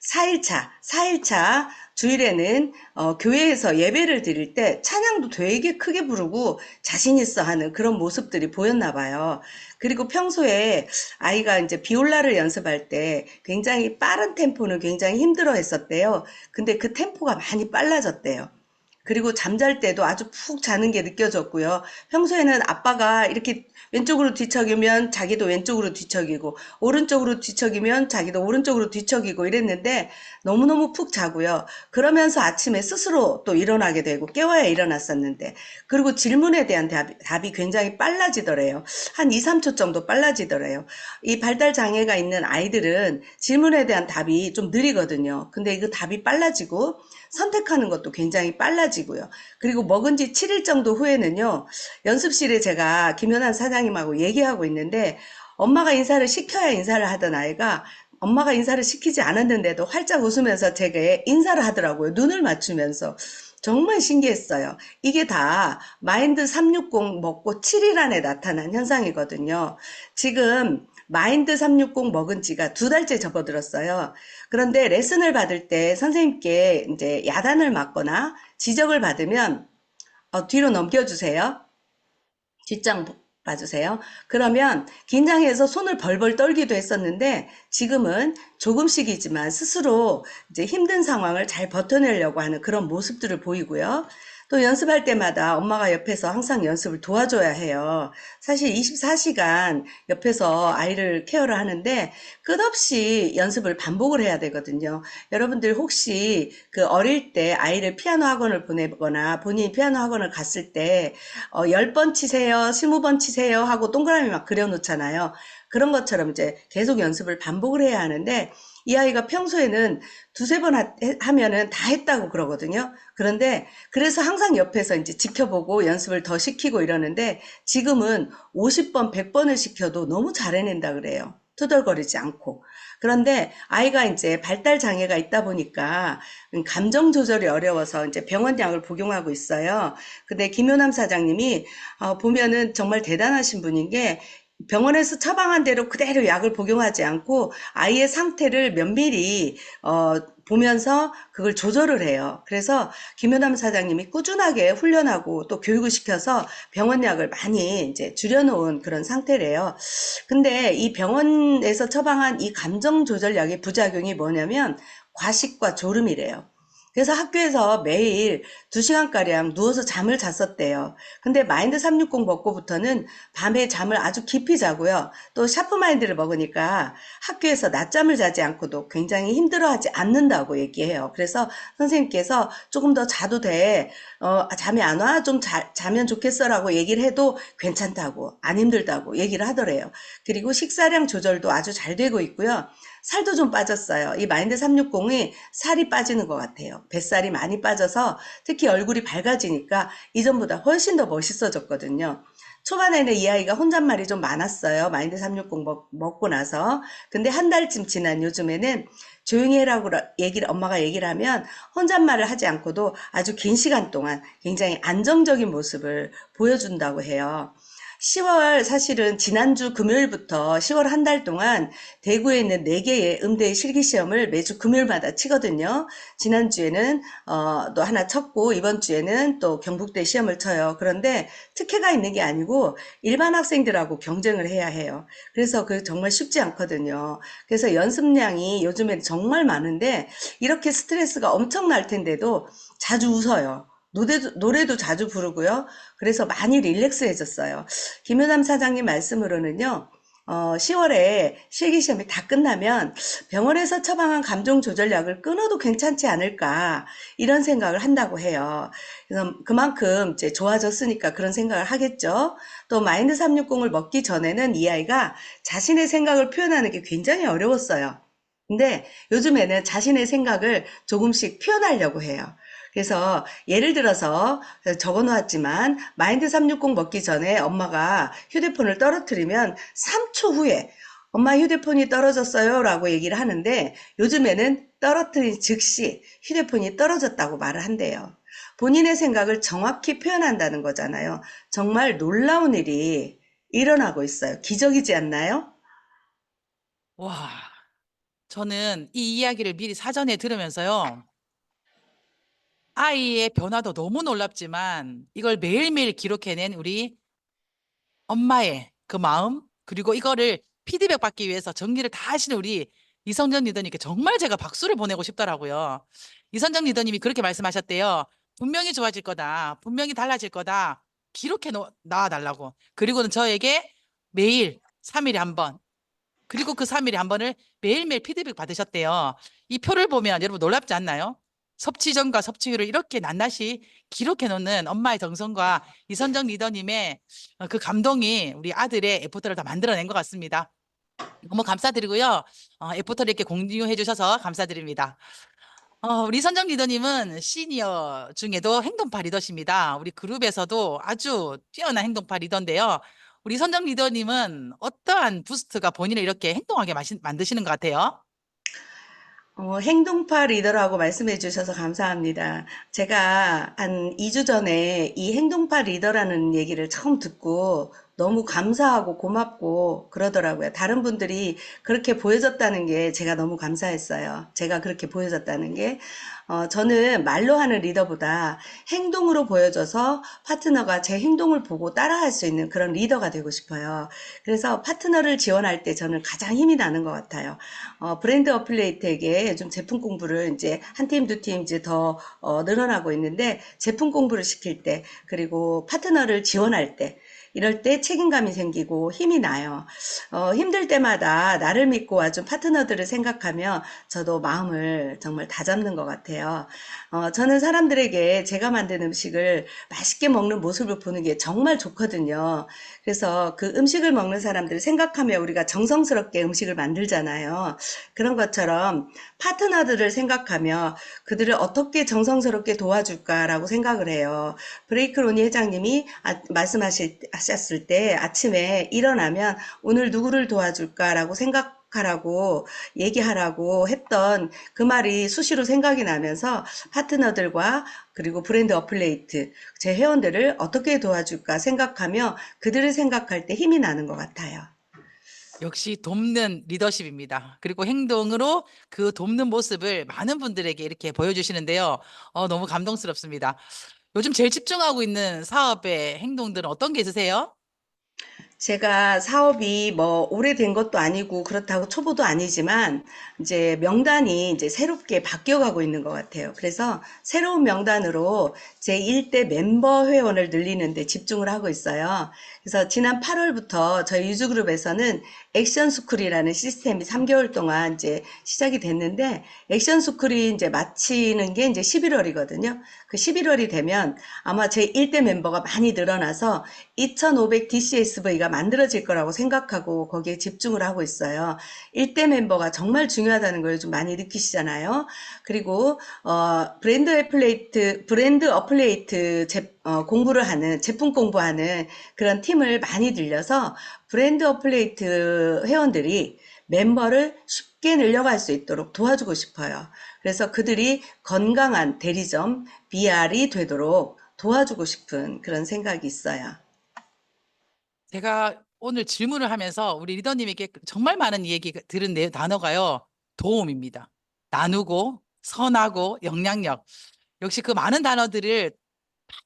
4일차 주일에는 교회에서 예배를 드릴 때 찬양도 되게 크게 부르고 자신 있어 하는 그런 모습들이 보였나 봐요. 그리고 평소에 아이가 이제 비올라를 연습할 때 굉장히 빠른 템포는 굉장히 힘들어 했었대요. 근데 그 템포가 많이 빨라졌대요. 그리고 잠잘 때도 아주 푹 자는 게 느껴졌고요. 평소에는 아빠가 이렇게 왼쪽으로 뒤척이면 자기도 왼쪽으로 뒤척이고 오른쪽으로 뒤척이면 자기도 오른쪽으로 뒤척이고 이랬는데 너무너무 푹 자고요. 그러면서 아침에 스스로 또 일어나게 되고 깨워야 일어났었는데 그리고 질문에 대한 답이 굉장히 빨라지더래요. 한 2, 3초 정도 빨라지더래요. 이 발달 장애가 있는 아이들은 질문에 대한 답이 좀 느리거든요. 근데 그 답이 빨라지고 선택하는 것도 굉장히 빨라지고요. 그리고 먹은 지 7일 정도 후에는요. 연습실에 제가 김연한 사장님하고 얘기하고 있는데 엄마가 인사를 시켜야 인사를 하던 아이가 엄마가 인사를 시키지 않았는데도 활짝 웃으면서 제게 인사를 하더라고요. 눈을 맞추면서. 정말 신기했어요. 이게 다 마인드 360 먹고 7일 안에 나타난 현상이거든요. 지금 마인드 360 먹은 지가 2달째 접어들었어요. 그런데 레슨을 받을 때 선생님께 이제 야단을 맞거나 지적을 받으면 뒤로 넘겨주세요. 뒷장 봐주세요. 그러면 긴장해서 손을 벌벌 떨기도 했었는데 지금은 조금씩이지만 스스로 이제 힘든 상황을 잘 버텨내려고 하는 그런 모습들을 보이고요. 또 연습할 때마다 엄마가 옆에서 항상 연습을 도와줘야 해요. 사실 24시간 옆에서 아이를 케어를 하는데 끝없이 연습을 반복을 해야 되거든요. 여러분들 혹시 그 어릴 때 아이를 피아노 학원을 보내거나 본인이 피아노 학원을 갔을 때 10번 치세요, 20번 치세요 하고 동그라미 막 그려놓잖아요. 그런 것처럼 이제 계속 연습을 반복을 해야 하는데 이 아이가 평소에는 두세 번 하면은 다 했다고 그러거든요. 그런데 그래서 항상 옆에서 이제 지켜보고 연습을 더 시키고 이러는데 지금은 50번, 100번을 시켜도 너무 잘 해낸다 그래요. 투덜거리지 않고. 그런데 아이가 이제 발달 장애가 있다 보니까 감정 조절이 어려워서 이제 병원약을 복용하고 있어요. 근데 김효남 사장님이 보면은 정말 대단하신 분인 게 병원에서 처방한 대로 그대로 약을 복용하지 않고 아이의 상태를 면밀히 보면서 그걸 조절을 해요. 그래서 김효남 사장님이 꾸준하게 훈련하고 또 교육을 시켜서 병원약을 많이 이제 줄여놓은 그런 상태래요. 근데 이 병원에서 처방한 이 감정 조절약의 부작용이 뭐냐면 과식과 졸음이래요. 그래서 학교에서 매일 2시간가량 누워서 잠을 잤었대요. 근데 마인드 360 먹고부터는 밤에 잠을 아주 깊이 자고요. 또 샤프마인드를 먹으니까 학교에서 낮잠을 자지 않고도 굉장히 힘들어하지 않는다고 얘기해요. 그래서 선생님께서 조금 더 자도 돼. 잠이 안 와? 좀 자면 좋겠어 라고 얘기를 해도 괜찮다고, 안 힘들다고 얘기를 하더래요. 그리고 식사량 조절도 아주 잘 되고 있고요. 살도 좀 빠졌어요. 이 마인드 360이 살이 빠지는 것 같아요. 뱃살이 많이 빠져서 특히 얼굴이 밝아지니까 이전보다 훨씬 더 멋있어졌거든요. 초반에는 이 아이가 혼잣말이 좀 많았어요. 마인드 360 먹고 나서. 근데 한 달쯤 지난 요즘에는 조용히 해라고 엄마가 얘기를 하면 혼잣말을 하지 않고도 아주 긴 시간 동안 굉장히 안정적인 모습을 보여준다고 해요. 10월 사실은 지난주 금요일부터 10월 한 달 동안 대구에 있는 4개의 음대 실기시험을 매주 금요일마다 치거든요. 지난주에는 또 하나 쳤고 이번 주에는 또 경북대 시험을 쳐요. 그런데 특혜가 있는 게 아니고 일반 학생들하고 경쟁을 해야 해요. 그래서 그 정말 쉽지 않거든요. 그래서 연습량이 요즘에 정말 많은데 이렇게 스트레스가 엄청날 텐데도 자주 웃어요. 노래도 자주 부르고요. 그래서 많이 릴렉스해졌어요. 김효남 사장님 말씀으로는요, 10월에 실기시험이 다 끝나면 병원에서 처방한 감정조절약을 끊어도 괜찮지 않을까, 이런 생각을 한다고 해요. 그래서 그만큼 이제 좋아졌으니까 그런 생각을 하겠죠. 또 마인드 360을 먹기 전에는 이 아이가 자신의 생각을 표현하는 게 굉장히 어려웠어요. 근데 요즘에는 자신의 생각을 조금씩 표현하려고 해요. 그래서 예를 들어서 적어 놓았지만 마인드 360 먹기 전에 엄마가 휴대폰을 떨어뜨리면 3초 후에 엄마 휴대폰이 떨어졌어요 라고 얘기를 하는데 요즘에는 떨어뜨린 즉시 휴대폰이 떨어졌다고 말을 한대요. 본인의 생각을 정확히 표현한다는 거잖아요. 정말 놀라운 일이 일어나고 있어요. 기적이지 않나요? 와, 저는 이 이야기를 미리 사전에 들으면서요. 아이의 변화도 너무 놀랍지만 이걸 매일매일 기록해낸 우리 엄마의 그 마음, 그리고 이거를 피드백 받기 위해서 정리를 다 하시는 우리 이성전 리더님께 정말 제가 박수를 보내고 싶더라고요. 이선정 리더님이 그렇게 말씀하셨대요. 분명히 좋아질 거다. 분명히 달라질 거다. 기록해 놔달라고. 그리고는 저에게 매일 3일에 한 번, 그리고 그 3일에 한 번을 매일매일 피드백 받으셨대요. 이 표를 보면 여러분 놀랍지 않나요? 섭취 전과 섭취율을 이렇게 낱낱이 기록해 놓는 엄마의 정성과 이선정 리더님의 그 감동이 우리 아들의 에포터를 다 만들어낸 것 같습니다. 너무 감사드리고요. 에포터를 이렇게 공유해 주셔서 감사드립니다. 우리 이선정 리더님은 시니어 중에도 행동파 리더십니다. 우리 그룹에서도 아주 뛰어난 행동파 리더인데요. 우리 선정 리더님은 어떠한 부스트가 본인을 이렇게 행동하게 만드시는 것 같아요? 행동파 리더라고 말씀해 주셔서 감사합니다. 제가 한 2주 전에 이 행동파 리더라는 얘기를 처음 듣고 너무 감사하고 고맙고 그러더라고요. 다른 분들이 그렇게 보여줬다는 게 제가 너무 감사했어요. 제가 그렇게 보여줬다는 게. 저는 말로 하는 리더보다 행동으로 보여줘서 파트너가 제 행동을 보고 따라할 수 있는 그런 리더가 되고 싶어요. 그래서 파트너를 지원할 때 저는 가장 힘이 나는 것 같아요. 브랜드 어플레이트에게 요즘 제품 공부를 이제 한 팀, 두 팀 이제 더 늘어나고 있는데 제품 공부를 시킬 때 그리고 파트너를 지원할 때 이럴 때 책임감이 생기고 힘이 나요. 힘들 때마다 나를 믿고 와준 파트너들을 생각하며 저도 마음을 정말 다잡는 것 같아요. 저는 사람들에게 제가 만든 음식을 맛있게 먹는 모습을 보는 게 정말 좋거든요. 그래서 그 음식을 먹는 사람들을 생각하며 우리가 정성스럽게 음식을 만들잖아요. 그런 것처럼 파트너들을 생각하며 그들을 어떻게 정성스럽게 도와줄까라고 생각을 해요. 브레이크 로니 회장님이 말씀하셨을 때 아침에 일어나면 오늘 누구를 도와줄까라고 생각하라고 얘기하라고 했던 그 말이 수시로 생각이 나면서 파트너들과 그리고 브랜드 어플레이트 제 회원들을 어떻게 도와줄까 생각하며 그들을 생각할 때 힘이 나는 것 같아요. 역시 돕는 리더십입니다. 그리고 행동으로 그 돕는 모습을 많은 분들에게 이렇게 보여주시는데요. 너무 감동스럽습니다. 요즘 제일 집중하고 있는 사업의 행동들은 어떤 게 있으세요? 제가 사업이 뭐 오래된 것도 아니고 그렇다고 초보도 아니지만 이제 명단이 이제 새롭게 바뀌어가고 있는 것 같아요. 그래서 새로운 명단으로 제 1대 멤버 회원을 늘리는 데 집중을 하고 있어요. 그래서 지난 8월부터 저희 유즈그룹에서는 액션 스쿨이라는 시스템이 3개월 동안 이제 시작이 됐는데 액션 스쿨이 이제 마치는 게 이제 11월이거든요. 그 11월이 되면 아마 제 1대 멤버가 많이 늘어나서 2500 DCSV가 만들어질 거라고 생각하고 거기에 집중을 하고 있어요. 1대 멤버가 정말 중요하다는 걸 요즘 많이 느끼시잖아요. 그리고 브랜드 어플레이트 공부를 하는 제품 공부하는 그런 팀을 많이 들려서 브랜드 어플레이트 회원들이 멤버를 쉽게 늘려갈 수 있도록 도와주고 싶어요. 그래서 그들이 건강한 대리점 BR이 되도록 도와주고 싶은 그런 생각이 있어요. 제가 오늘 질문을 하면서 우리 리더님에게 정말 많은 얘기 들은 단어가요. 도움입니다. 나누고, 선하고, 영향력. 역시 그 많은 단어들을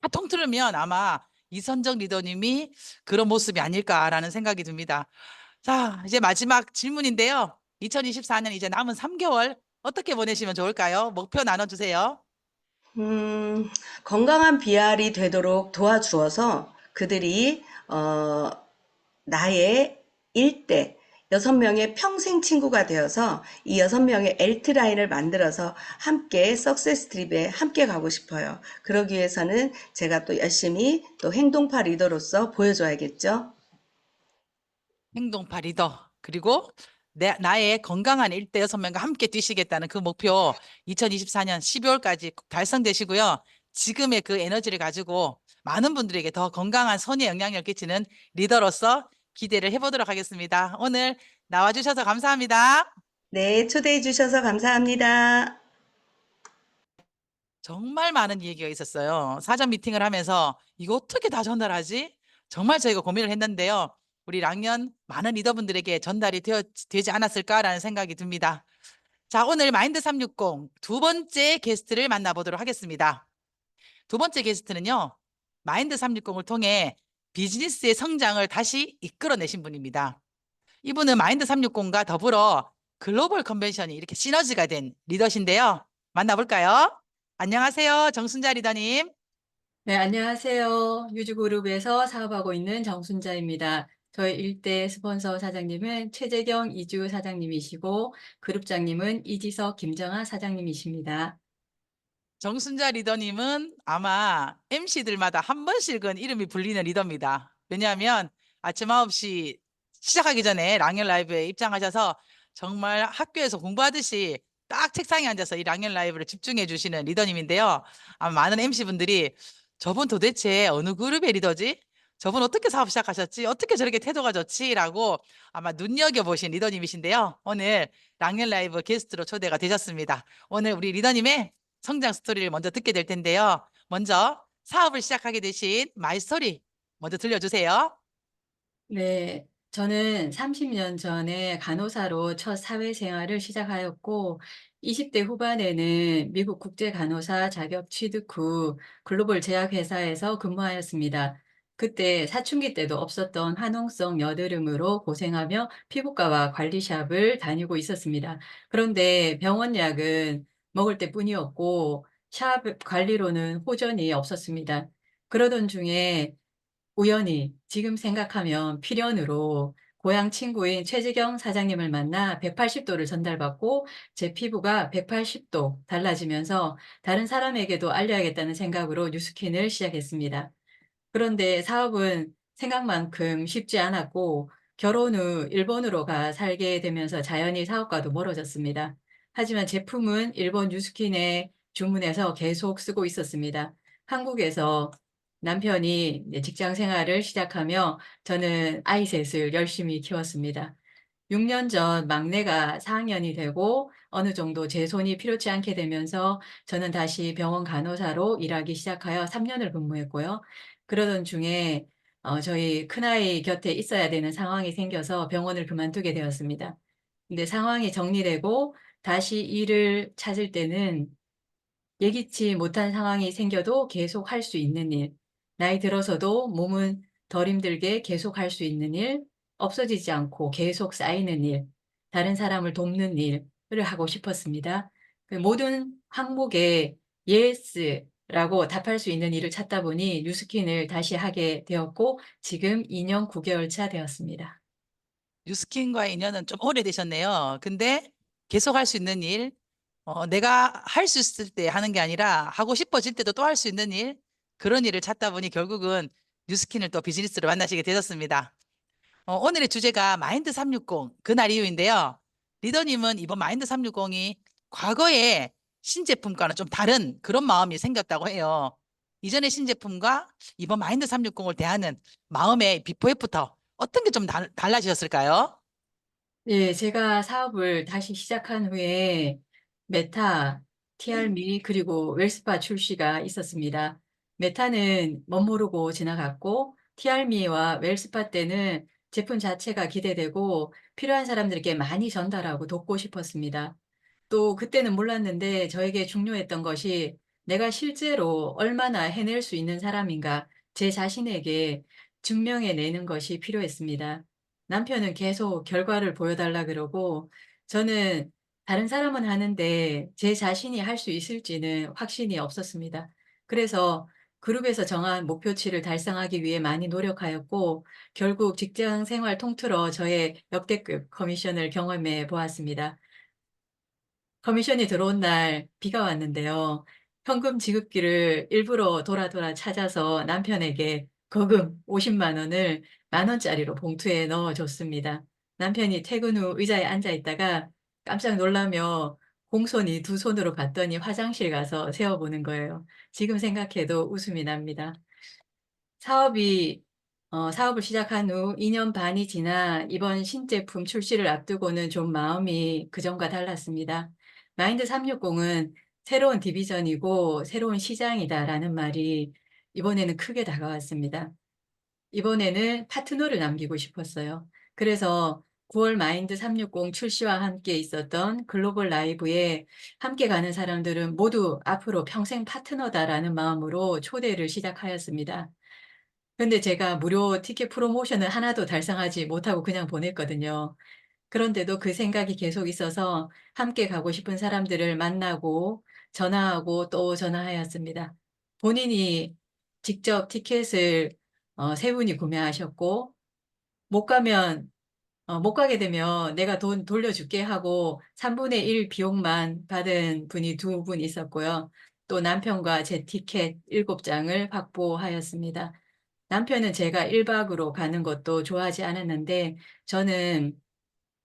다 통틀으면 아마 이선정 리더님이 그런 모습이 아닐까라는 생각이 듭니다. 자, 이제 마지막 질문인데요. 2024년 이제 남은 3개월 어떻게 보내시면 좋을까요? 목표 나눠주세요. 음, 건강한 비알이 되도록 도와주어서 그들이 나의 일대 6명의 평생 친구가 되어서 이 6명의 엘트라인을 만들어서 함께 석세스 트립에 함께 가고 싶어요. 그러기 위해서는 제가 또 열심히 또 행동파 리더로서 보여줘야겠죠. 행동파 리더. 그리고 나의 건강한 일대 6명과 함께 뛰시겠다는 그 목표 2024년 12월까지 달성되시고요. 지금의 그 에너지를 가지고 많은 분들에게 더 건강한 선의 영향력을 끼치는 리더로서 기대를 해보도록 하겠습니다. 오늘 나와주셔서 감사합니다. 네, 초대해 주셔서 감사합니다. 정말 많은 얘기가 있었어요. 사전 미팅을 하면서 이거 어떻게 다 전달하지? 정말 저희가 고민을 했는데요. 우리 락년 많은 리더분들에게 전달이 되지 않았을까라는 생각이 듭니다. 자, 오늘 마인드 360 두 번째 게스트를 만나보도록 하겠습니다. 두 번째 게스트는요. 마인드 360을 통해 비즈니스의 성장을 다시 이끌어내신 분입니다. 이분은 마인드 360과 더불어 글로벌 컨벤션이 이렇게 시너지가 된 리더신데요. 만나볼까요? 안녕하세요. 정순자 리더님. 네, 안녕하세요. 유주그룹에서 사업하고 있는 정순자입니다. 저희 일대 스폰서 사장님은 최재경 이주 사장님이시고 그룹장님은 이지석 김정아 사장님이십니다. 정순자 리더님은 아마 MC들마다 한 번씩은 이름이 불리는 리더입니다. 왜냐하면 아침 9시 시작하기 전에 랑연 라이브에 입장하셔서 정말 학교에서 공부하듯이 딱 책상에 앉아서 이 랑연 라이브를 집중해 주시는 리더님인데요. 아마 많은 MC분들이 저분 도대체 어느 그룹의 리더지? 저분 어떻게 사업 시작하셨지? 어떻게 저렇게 태도가 좋지? 라고 아마 눈여겨보신 리더님이신데요. 오늘 랑연 라이브 게스트로 초대가 되셨습니다. 오늘 우리 리더님의 성장 스토리를 먼저 듣게 될 텐데요. 먼저 사업을 시작하게 되신 마이 스토리 먼저 들려주세요. 네, 저는 30년 전에 간호사로 첫 사회생활을 시작하였고 20대 후반에는 미국 국제간호사 자격 취득 후 글로벌 제약회사에서 근무하였습니다. 그때 사춘기 때도 없었던 화농성 여드름으로 고생하며 피부과와 관리샵을 다니고 있었습니다. 그런데 병원 약은 먹을 때뿐이었고 샵 관리로는 호전이 없었습니다. 그러던 중에 우연히 지금 생각하면 필연으로 고향 친구인 최지경 사장님을 만나 180도를 전달받고 제 피부가 180도 달라지면서 다른 사람에게도 알려야겠다는 생각으로 뉴스킨을 시작했습니다. 그런데 사업은 생각만큼 쉽지 않았고 결혼 후 일본으로 가 살게 되면서 자연히 사업과도 멀어졌습니다. 하지만 제품은 일본 뉴스킨에 주문해서 계속 쓰고 있었습니다. 한국에서 남편이 이제 직장 생활을 시작하며 저는 아이 셋을 열심히 키웠습니다. 6년 전 막내가 4학년이 되고 어느 정도 제 손이 필요치 않게 되면서 저는 다시 병원 간호사로 일하기 시작하여 3년을 근무했고요. 그러던 중에 저희 큰아이 곁에 있어야 되는 상황이 생겨서 병원을 그만두게 되었습니다. 근데 상황이 정리되고 다시 일을 찾을 때는 예기치 못한 상황이 생겨도 계속 할 수 있는 일, 나이 들어서도 몸은 덜 힘들게 계속 할 수 있는 일, 없어지지 않고 계속 쌓이는 일, 다른 사람을 돕는 일을 하고 싶었습니다. 그 모든 항목에 예스라고 답할 수 있는 일을 찾다 보니 뉴스킨을 다시 하게 되었고 지금 2년 9개월 차 되었습니다. 뉴스킨과의 인연은 좀 오래되셨네요. 근데 계속 할 수 있는 일, 내가 할 수 있을 때 하는 게 아니라 하고 싶어질 때도 또 할 수 있는 일, 그런 일을 찾다 보니 결국은 뉴스킨을 또 비즈니스로 만나시게 되셨습니다. 오늘의 주제가 마인드 360 그날 이후인데요. 리더님은 이번 마인드 360이 과거의 신제품과는 좀 다른 그런 마음이 생겼다고 해요. 이전의 신제품과 이번 마인드 360을 대하는 마음의 비포 애프터 어떤 게 좀 달라지셨을까요? 예, 제가 사업을 다시 시작한 후에 메타, TR미 그리고 웰스파 출시가 있었습니다. 메타는 멋모르고 지나갔고 티알미와 웰스파 때는 제품 자체가 기대되고 필요한 사람들에게 많이 전달하고 돕고 싶었습니다. 또 그때는 몰랐는데 저에게 중요했던 것이 내가 실제로 얼마나 해낼 수 있는 사람인가 제 자신에게 증명해내는 것이 필요했습니다. 남편은 계속 결과를 보여달라 그러고 저는 다른 사람은 하는데 제 자신이 할 수 있을지는 확신이 없었습니다. 그래서 그룹에서 정한 목표치를 달성하기 위해 많이 노력하였고 결국 직장 생활 통틀어 저의 역대급 커미션을 경험해 보았습니다. 커미션이 들어온 날 비가 왔는데요. 현금 지급기를 일부러 돌아 찾아서 남편에게 거금 50만 원을 만 원짜리로 봉투에 넣어 줬습니다. 남편이 퇴근 후 의자에 앉아 있다가 깜짝 놀라며 공손히 두 손으로 받더니 화장실 가서 세어보는 거예요. 지금 생각해도 웃음이 납니다. 사업이 사업을 시작한 후 2년 반이 지나 이번 신제품 출시를 앞두고는 좀 마음이 그전과 달랐습니다. 마인드 360은 새로운 디비전이고 새로운 시장이다라는 말이 이번에는 크게 다가왔습니다. 이번에는 파트너를 남기고 싶었어요. 그래서 9월 마인드 360 출시와 함께 있었던 글로벌 라이브에 함께 가는 사람들은 모두 앞으로 평생 파트너다라는 마음으로 초대를 시작하였습니다. 근데 제가 무료 티켓 프로모션을 하나도 달성하지 못하고 그냥 보냈거든요. 그런데도 그 생각이 계속 있어서 함께 가고 싶은 사람들을 만나고 전화하고 또 전화하였습니다. 본인이 직접 티켓을 세 분이 구매하셨고 못 가면 못 가게 되면 내가 돈 돌려줄게 하고 3분의 1 비용만 받은 분이 두 분 있었고요. 또 남편과 제 티켓 7장을 확보하였습니다. 남편은 제가 1박으로 가는 것도 좋아하지 않았는데 저는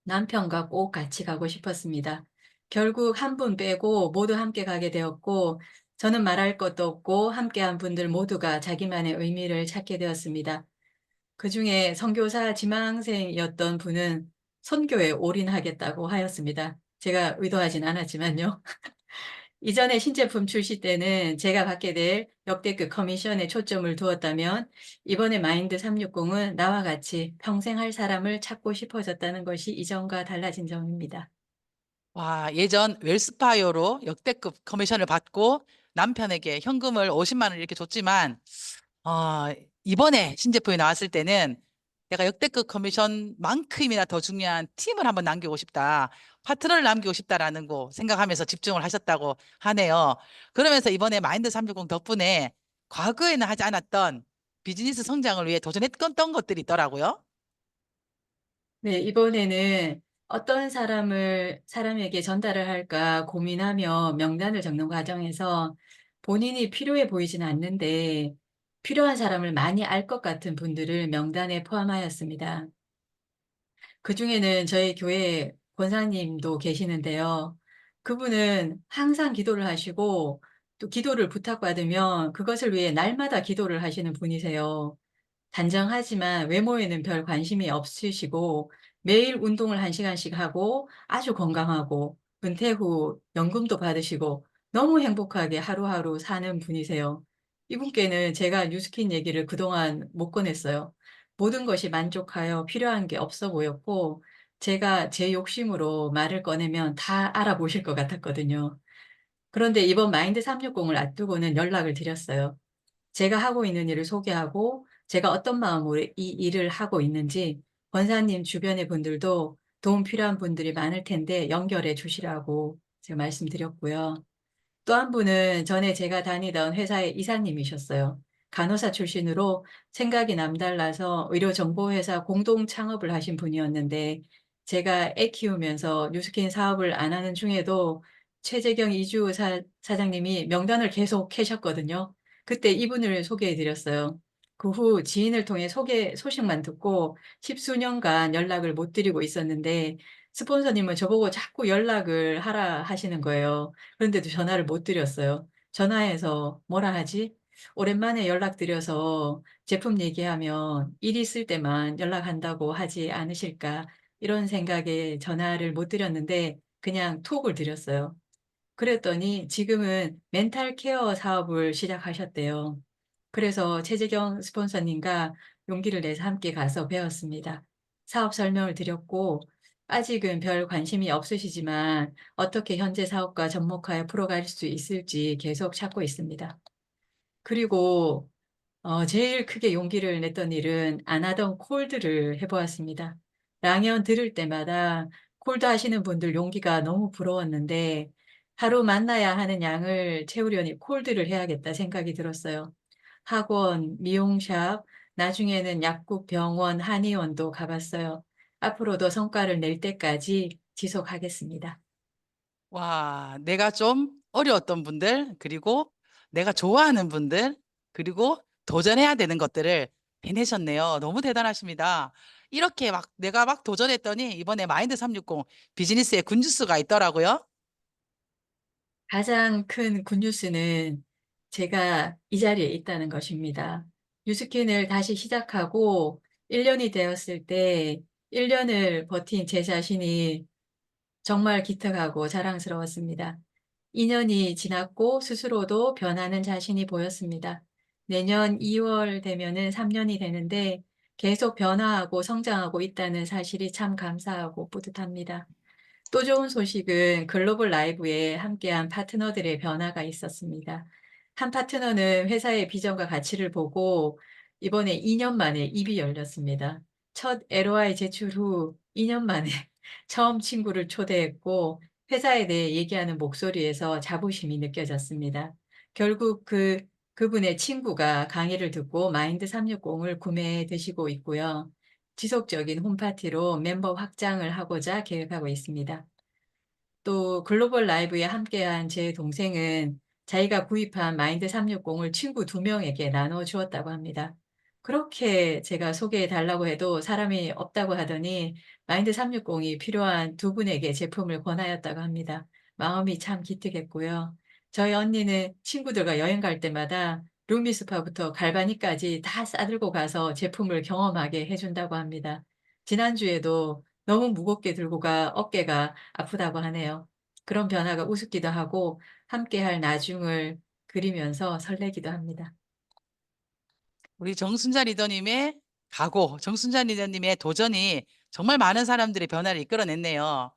남편과 꼭 같이 가고 싶었습니다. 결국 한 분 빼고 모두 함께 가게 되었고 저는 말할 것도 없고 함께한 분들 모두가 자기만의 의미를 찾게 되었습니다. 그중에 선교사 지망생이었던 분은 선교에 올인하겠다고 하였습니다. 제가 의도하진 않았지만요. 이전에 신제품 출시 때는 제가 받게 될 역대급 커미션에 초점을 두었다면 이번에 마인드 360은 나와 같이 평생 할 사람을 찾고 싶어졌다는 것이 이전과 달라진 점입니다. 와, 예전 웰스파이어로 역대급 커미션을 받고 남편에게 현금을 50만 원 이렇게 줬지만 어, 이번에 신제품이 나왔을 때는 내가 역대급 커미션만큼이나 더 중요한 팀을 한번 남기고 싶다. 파트너를 남기고 싶다라는 거 생각하면서 집중을 하셨다고 하네요. 그러면서 이번에 마인드 360 덕분에 과거에는 하지 않았던 비즈니스 성장을 위해 도전했던 것들이 있더라고요. 네, 이번에는 어떤 사람에게 전달을 할까 고민하며 명단을 적는 과정에서 본인이 필요해 보이지는 않는데 필요한 사람을 많이 알 것 같은 분들을 명단에 포함하였습니다. 그중에는 저희 교회 권사님도 계시는데요. 그분은 항상 기도를 하시고 또 기도를 부탁받으면 그것을 위해 날마다 기도를 하시는 분이세요. 단정하지만 외모에는 별 관심이 없으시고 매일 운동을 1시간씩 하고 아주 건강하고 은퇴 후 연금도 받으시고 너무 행복하게 하루하루 사는 분이세요. 이분께는 제가 뉴스킨 얘기를 그동안 못 꺼냈어요. 모든 것이 만족하여 필요한 게 없어 보였고 제가 제 욕심으로 말을 꺼내면 다 알아보실 것 같았거든요. 그런데 이번 마인드 360을 앞두고는 연락을 드렸어요. 제가 하고 있는 일을 소개하고 제가 어떤 마음으로 이 일을 하고 있는지 권사님 주변의 분들도 도움 필요한 분들이 많을 텐데 연결해 주시라고 제가 말씀드렸고요. 또 한 분은 전에 제가 다니던 회사의 이사님이셨어요. 간호사 출신으로 생각이 남달라서 의료정보회사 공동 창업을 하신 분이었는데 제가 애 키우면서 뉴스킨 사업을 안 하는 중에도 최재경 이주 사장님이 명단을 계속 캐셨거든요. 그때 이분을 소개해 드렸어요. 그 후 지인을 통해 소식만 듣고 십수년간 연락을 못 드리고 있었는데 스폰서님은 저보고 자꾸 연락을 하라 하시는 거예요. 그런데도 전화를 못 드렸어요. 전화해서 뭐라 하지? 오랜만에 연락드려서 제품 얘기하면 일 있을 때만 연락한다고 하지 않으실까? 이런 생각에 전화를 못 드렸는데 그냥 톡을 드렸어요. 그랬더니 지금은 멘탈 케어 사업을 시작하셨대요. 그래서 최재경 스폰서님과 용기를 내서 함께 가서 배웠습니다. 사업 설명을 드렸고 아직은 별 관심이 없으시지만 어떻게 현재 사업과 접목하여 풀어갈 수 있을지 계속 찾고 있습니다. 그리고 제일 크게 용기를 냈던 일은 안 하던 콜드를 해보았습니다. 랑연 들을 때마다 콜드 하시는 분들 용기가 너무 부러웠는데 하루 만나야 하는 양을 채우려니 콜드를 해야겠다 생각이 들었어요. 학원, 미용샵, 나중에는 약국, 병원, 한의원도 가봤어요. 앞으로도 성과를 낼 때까지 지속하겠습니다. 와, 내가 좀 어려웠던 분들, 그리고 내가 좋아하는 분들, 그리고 도전해야 되는 것들을 해내셨네요. 너무 대단하십니다. 이렇게 막 내가 막 도전했더니 이번에 마인드 360 비즈니스에 굿뉴스가 있더라고요. 가장 큰 굿뉴스는 제가 이 자리에 있다는 것입니다. 뉴스킨을 다시 시작하고 1년이 되었을 때 1년을 버틴 제 자신이 정말 기특하고 자랑스러웠습니다. 2년이 지났고 스스로도 변하는 자신이 보였습니다. 내년 2월 되면은 3년이 되는데 계속 변화하고 성장하고 있다는 사실이 참 감사하고 뿌듯합니다. 또 좋은 소식은 글로벌 라이브에 함께한 파트너들의 변화가 있었습니다. 한 파트너는 회사의 비전과 가치를 보고 이번에 2년 만에 입이 열렸습니다. 첫 LOI 제출 후 2년 만에 처음 친구를 초대했고 회사에 대해 얘기하는 목소리에서 자부심이 느껴졌습니다. 결국 그분의 친구가 강의를 듣고 마인드 360을 구매해 드시고 있고요. 지속적인 홈파티로 멤버 확장을 하고자 계획하고 있습니다. 또 글로벌 라이브에 함께한 제 동생은 자기가 구입한 마인드 360을 친구 2명에게 나눠 주었다고 합니다. 그렇게 제가 소개해 달라고 해도 사람이 없다고 하더니 마인드 360이 필요한 2분에게 제품을 권하였다고 합니다. 마음이 참 기특했고요. 저희 언니는 친구들과 여행 갈 때마다 루미스파부터 갈바니까지 다 싸들고 가서 제품을 경험하게 해준다고 합니다. 지난주에도 너무 무겁게 들고 가 어깨가 아프다고 하네요. 그런 변화가 우습기도 하고 함께할 나중을 그리면서 설레기도 합니다. 우리 정순자 리더님의 각오, 정순자 리더님의 도전이 정말 많은 사람들의 변화를 이끌어냈네요.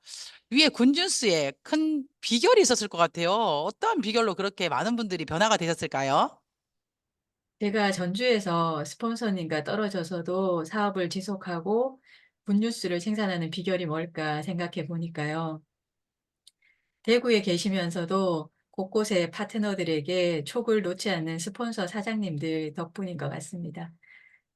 위에 굿뉴스에 큰 비결이 있었을 것 같아요. 어떠한 비결로 그렇게 많은 분들이 변화가 되셨을까요? 제가 전주에서 스폰서님과 떨어져서도 사업을 지속하고 굿뉴스를 생산하는 비결이 뭘까 생각해 보니까요. 대구에 계시면서도 곳곳에 파트너들에게 촉을 놓지 않는 스폰서 사장님들 덕분인 것 같습니다.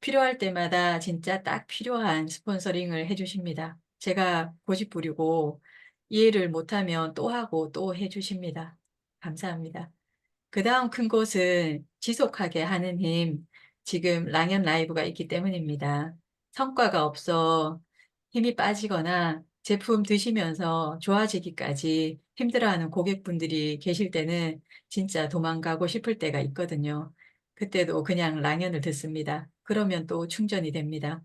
필요할 때마다 진짜 딱 필요한 스폰서링을 해주십니다. 제가 고집 부리고 이해를 못하면 또 하고 또 해주십니다. 감사합니다. 그 다음 큰 곳은 지속하게 하는 힘, 지금 랑연 라이브가 있기 때문입니다. 성과가 없어 힘이 빠지거나 제품 드시면서 좋아지기까지 힘들어하는 고객분들이 계실 때는 진짜 도망가고 싶을 때가 있거든요. 그때도 그냥 랑연을 듣습니다. 그러면 또 충전이 됩니다.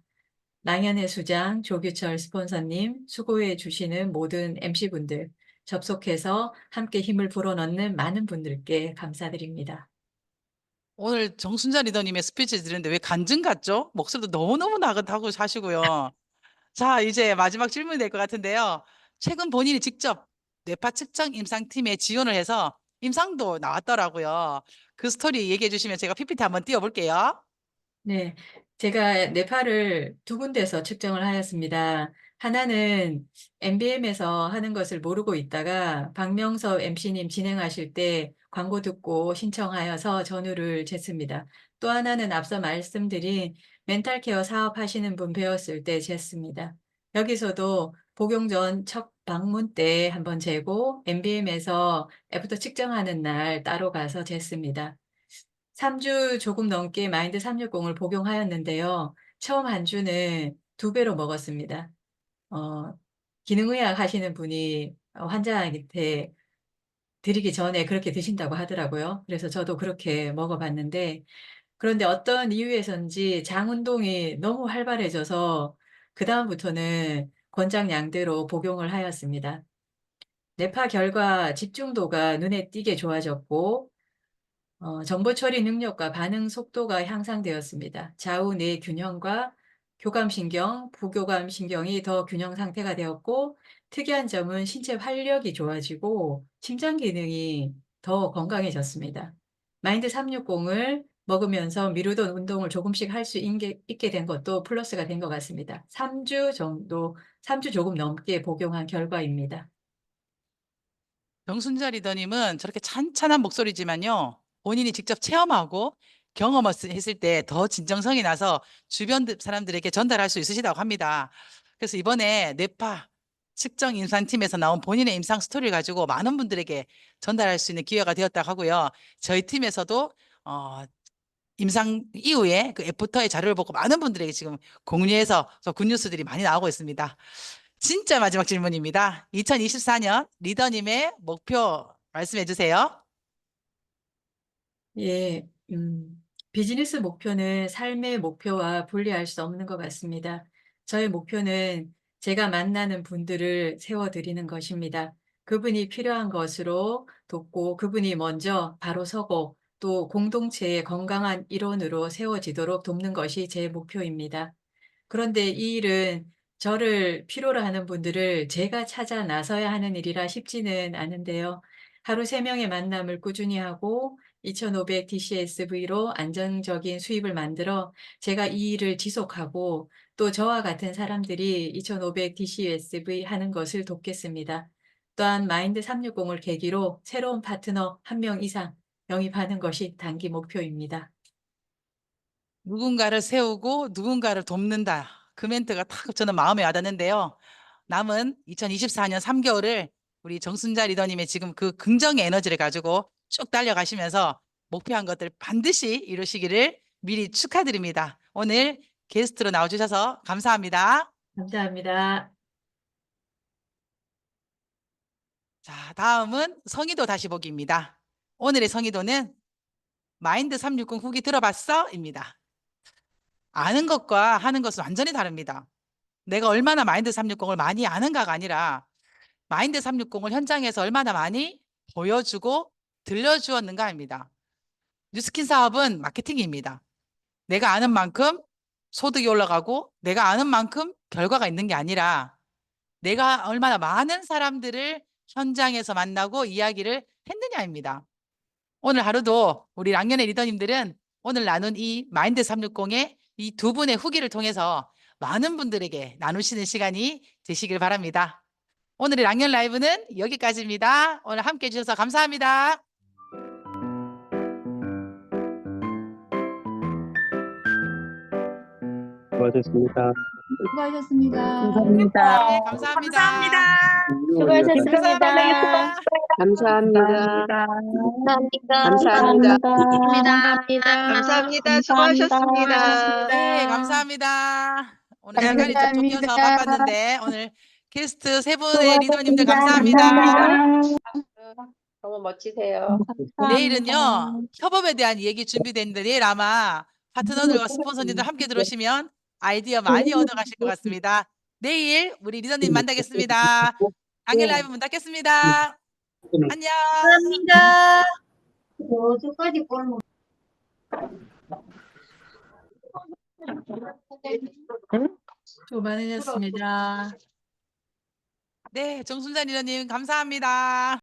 랑연의 수장 조규철 스폰서님, 수고해 주시는 모든 MC분들, 접속해서 함께 힘을 불어넣는 많은 분들께 감사드립니다. 오늘 정순자 리더님의 스피치 들었는데 왜 간증 같죠? 목소리도 너무너무 나긋하고 하시고요. 자, 이제 마지막 질문이 될 것 같은데요. 최근 본인이 직접 뇌파 측정 임상팀에 지원을 해서 임상도 나왔더라고요. 그 스토리 얘기해 주시면 제가 PPT 한번 띄워볼게요. 네, 제가 뇌파를 2군데서 측정을 하였습니다. 하나는 MBM에서 하는 것을 모르고 있다가 박명섭 MC님 진행하실 때 광고 듣고 신청하여서 전후를 쟀습니다. 또 하나는 앞서 말씀드린 멘탈케어 사업하시는 분 배웠을 때 쟀습니다. 여기서도 복용 전 첫 방문 때 한번 재고 MBM에서 애프터 측정하는 날 따로 가서 쟀습니다. 3주 조금 넘게 마인드 360을 복용하였는데요. 처음 한 주는 2배로 먹었습니다. 어, 기능의학 하시는 분이 환자한테 드리기 전에 그렇게 드신다고 하더라고요. 그래서 저도 그렇게 먹어봤는데, 그런데 어떤 이유에선지 장 운동이 너무 활발해져서 그다음부터는 권장량대로 복용을 하였습니다. 뇌파 결과 집중도가 눈에 띄게 좋아졌고, 정보 처리 능력과 반응 속도가 향상되었습니다. 좌우 뇌 균형과 교감신경, 부교감신경이 더 균형 상태가 되었고, 특이한 점은 신체 활력이 좋아지고 심장 기능이 더 건강해졌습니다. 마인드 360을 먹으면서 미루던 운동을 조금씩 할 수 있게 된 것도 플러스가 된 것 같습니다. 3주 조금 넘게 복용한 결과입니다. 정순자 리더님은 저렇게 찬찬한 목소리지만요. 본인이 직접 체험하고 경험했을 때 더 진정성이 나서 주변 사람들에게 전달할 수 있으시다고 합니다. 그래서 이번에 뇌파 측정 임상팀에서 나온 본인의 임상 스토리를 가지고 많은 분들에게 전달할 수 있는 기회가 되었다고 하고요. 저희 팀에서도 임상 이후에 그 애프터의 자료를 보고 많은 분들에게 지금 공유해서 굿뉴스들이 많이 나오고 있습니다. 진짜 마지막 질문입니다. 2024년 리더님의 목표 말씀해 주세요. 예, 비즈니스 목표는 삶의 목표와 분리할 수 없는 것 같습니다. 저의 목표는 제가 만나는 분들을 세워드리는 것입니다. 그분이 필요한 것으로 돕고 그분이 먼저 바로 서고 또 공동체의 건강한 일원으로 세워지도록 돕는 것이 제 목표입니다. 그런데 이 일은 저를 필요로 하는 분들을 제가 찾아 나서야 하는 일이라 쉽지는 않은데요. 하루 3명의 만남을 꾸준히 하고 2,500 DCSV로 안정적인 수입을 만들어 제가 이 일을 지속하고 또 저와 같은 사람들이 2,500 DCSV 하는 것을 돕겠습니다. 또한 마인드 360을 계기로 새로운 파트너 1명 이상 영입하는 것이 단기 목표입니다. 누군가를 세우고 누군가를 돕는다. 그 멘트가 딱 저는 마음에 와닿는데요. 남은 2024년 3개월을 우리 정순자 리더님의 지금 그 긍정의 에너지를 가지고 쭉 달려가시면서 목표한 것들 반드시 이루시기를 미리 축하드립니다. 오늘 게스트로 나와주셔서 감사합니다. 감사합니다. 자, 다음은 성의도 다시 보기입니다. 오늘의 성의도는 마인드 360 후기 들어봤어? 입니다. 아는 것과 하는 것은 완전히 다릅니다. 내가 얼마나 마인드 360을 많이 아는가가 아니라 마인드 360을 현장에서 얼마나 많이 보여주고 들려주었는가입니다. 뉴스킨 사업은 마케팅입니다. 내가 아는 만큼 소득이 올라가고 내가 아는 만큼 결과가 있는 게 아니라 내가 얼마나 많은 사람들을 현장에서 만나고 이야기를 했느냐입니다. 오늘 하루도 우리 랑년의 리더님들은 오늘 나눈 이 마인드 360의 이 두 분의 후기를 통해서 많은 분들에게 나누시는 시간이 되시길 바랍니다. 오늘의 랑년 라이브는 여기까지입니다. 오늘 함께 해주셔서 감사합니다. 수고하셨습니다. 수고하셨습니다. 네, 감사합니다. 수고하셨습니다. 감사합니다. 감사합니다. 감사합니다. 수고하셨습니다. 네, 감사합니다. 오늘 시간이 좀 쫓겨서 바빴는데 오늘 게스트 세 분의 리더님들 감사합니다. 너무 멋지세요. 내일은요, 협업에 대한 얘기 준비되어 있는데 내일 아마 파트너들과 스폰서님들 함께 들어오시면 아이디어 많이 얻어가실 것 같습니다. 내일 우리 리더님 만나겠습니다. 당일 라이브 문 닫겠습니다. 안녕. 감사합니다. 수고 많으셨습니다. 네, 정순자 리더님 감사합니다.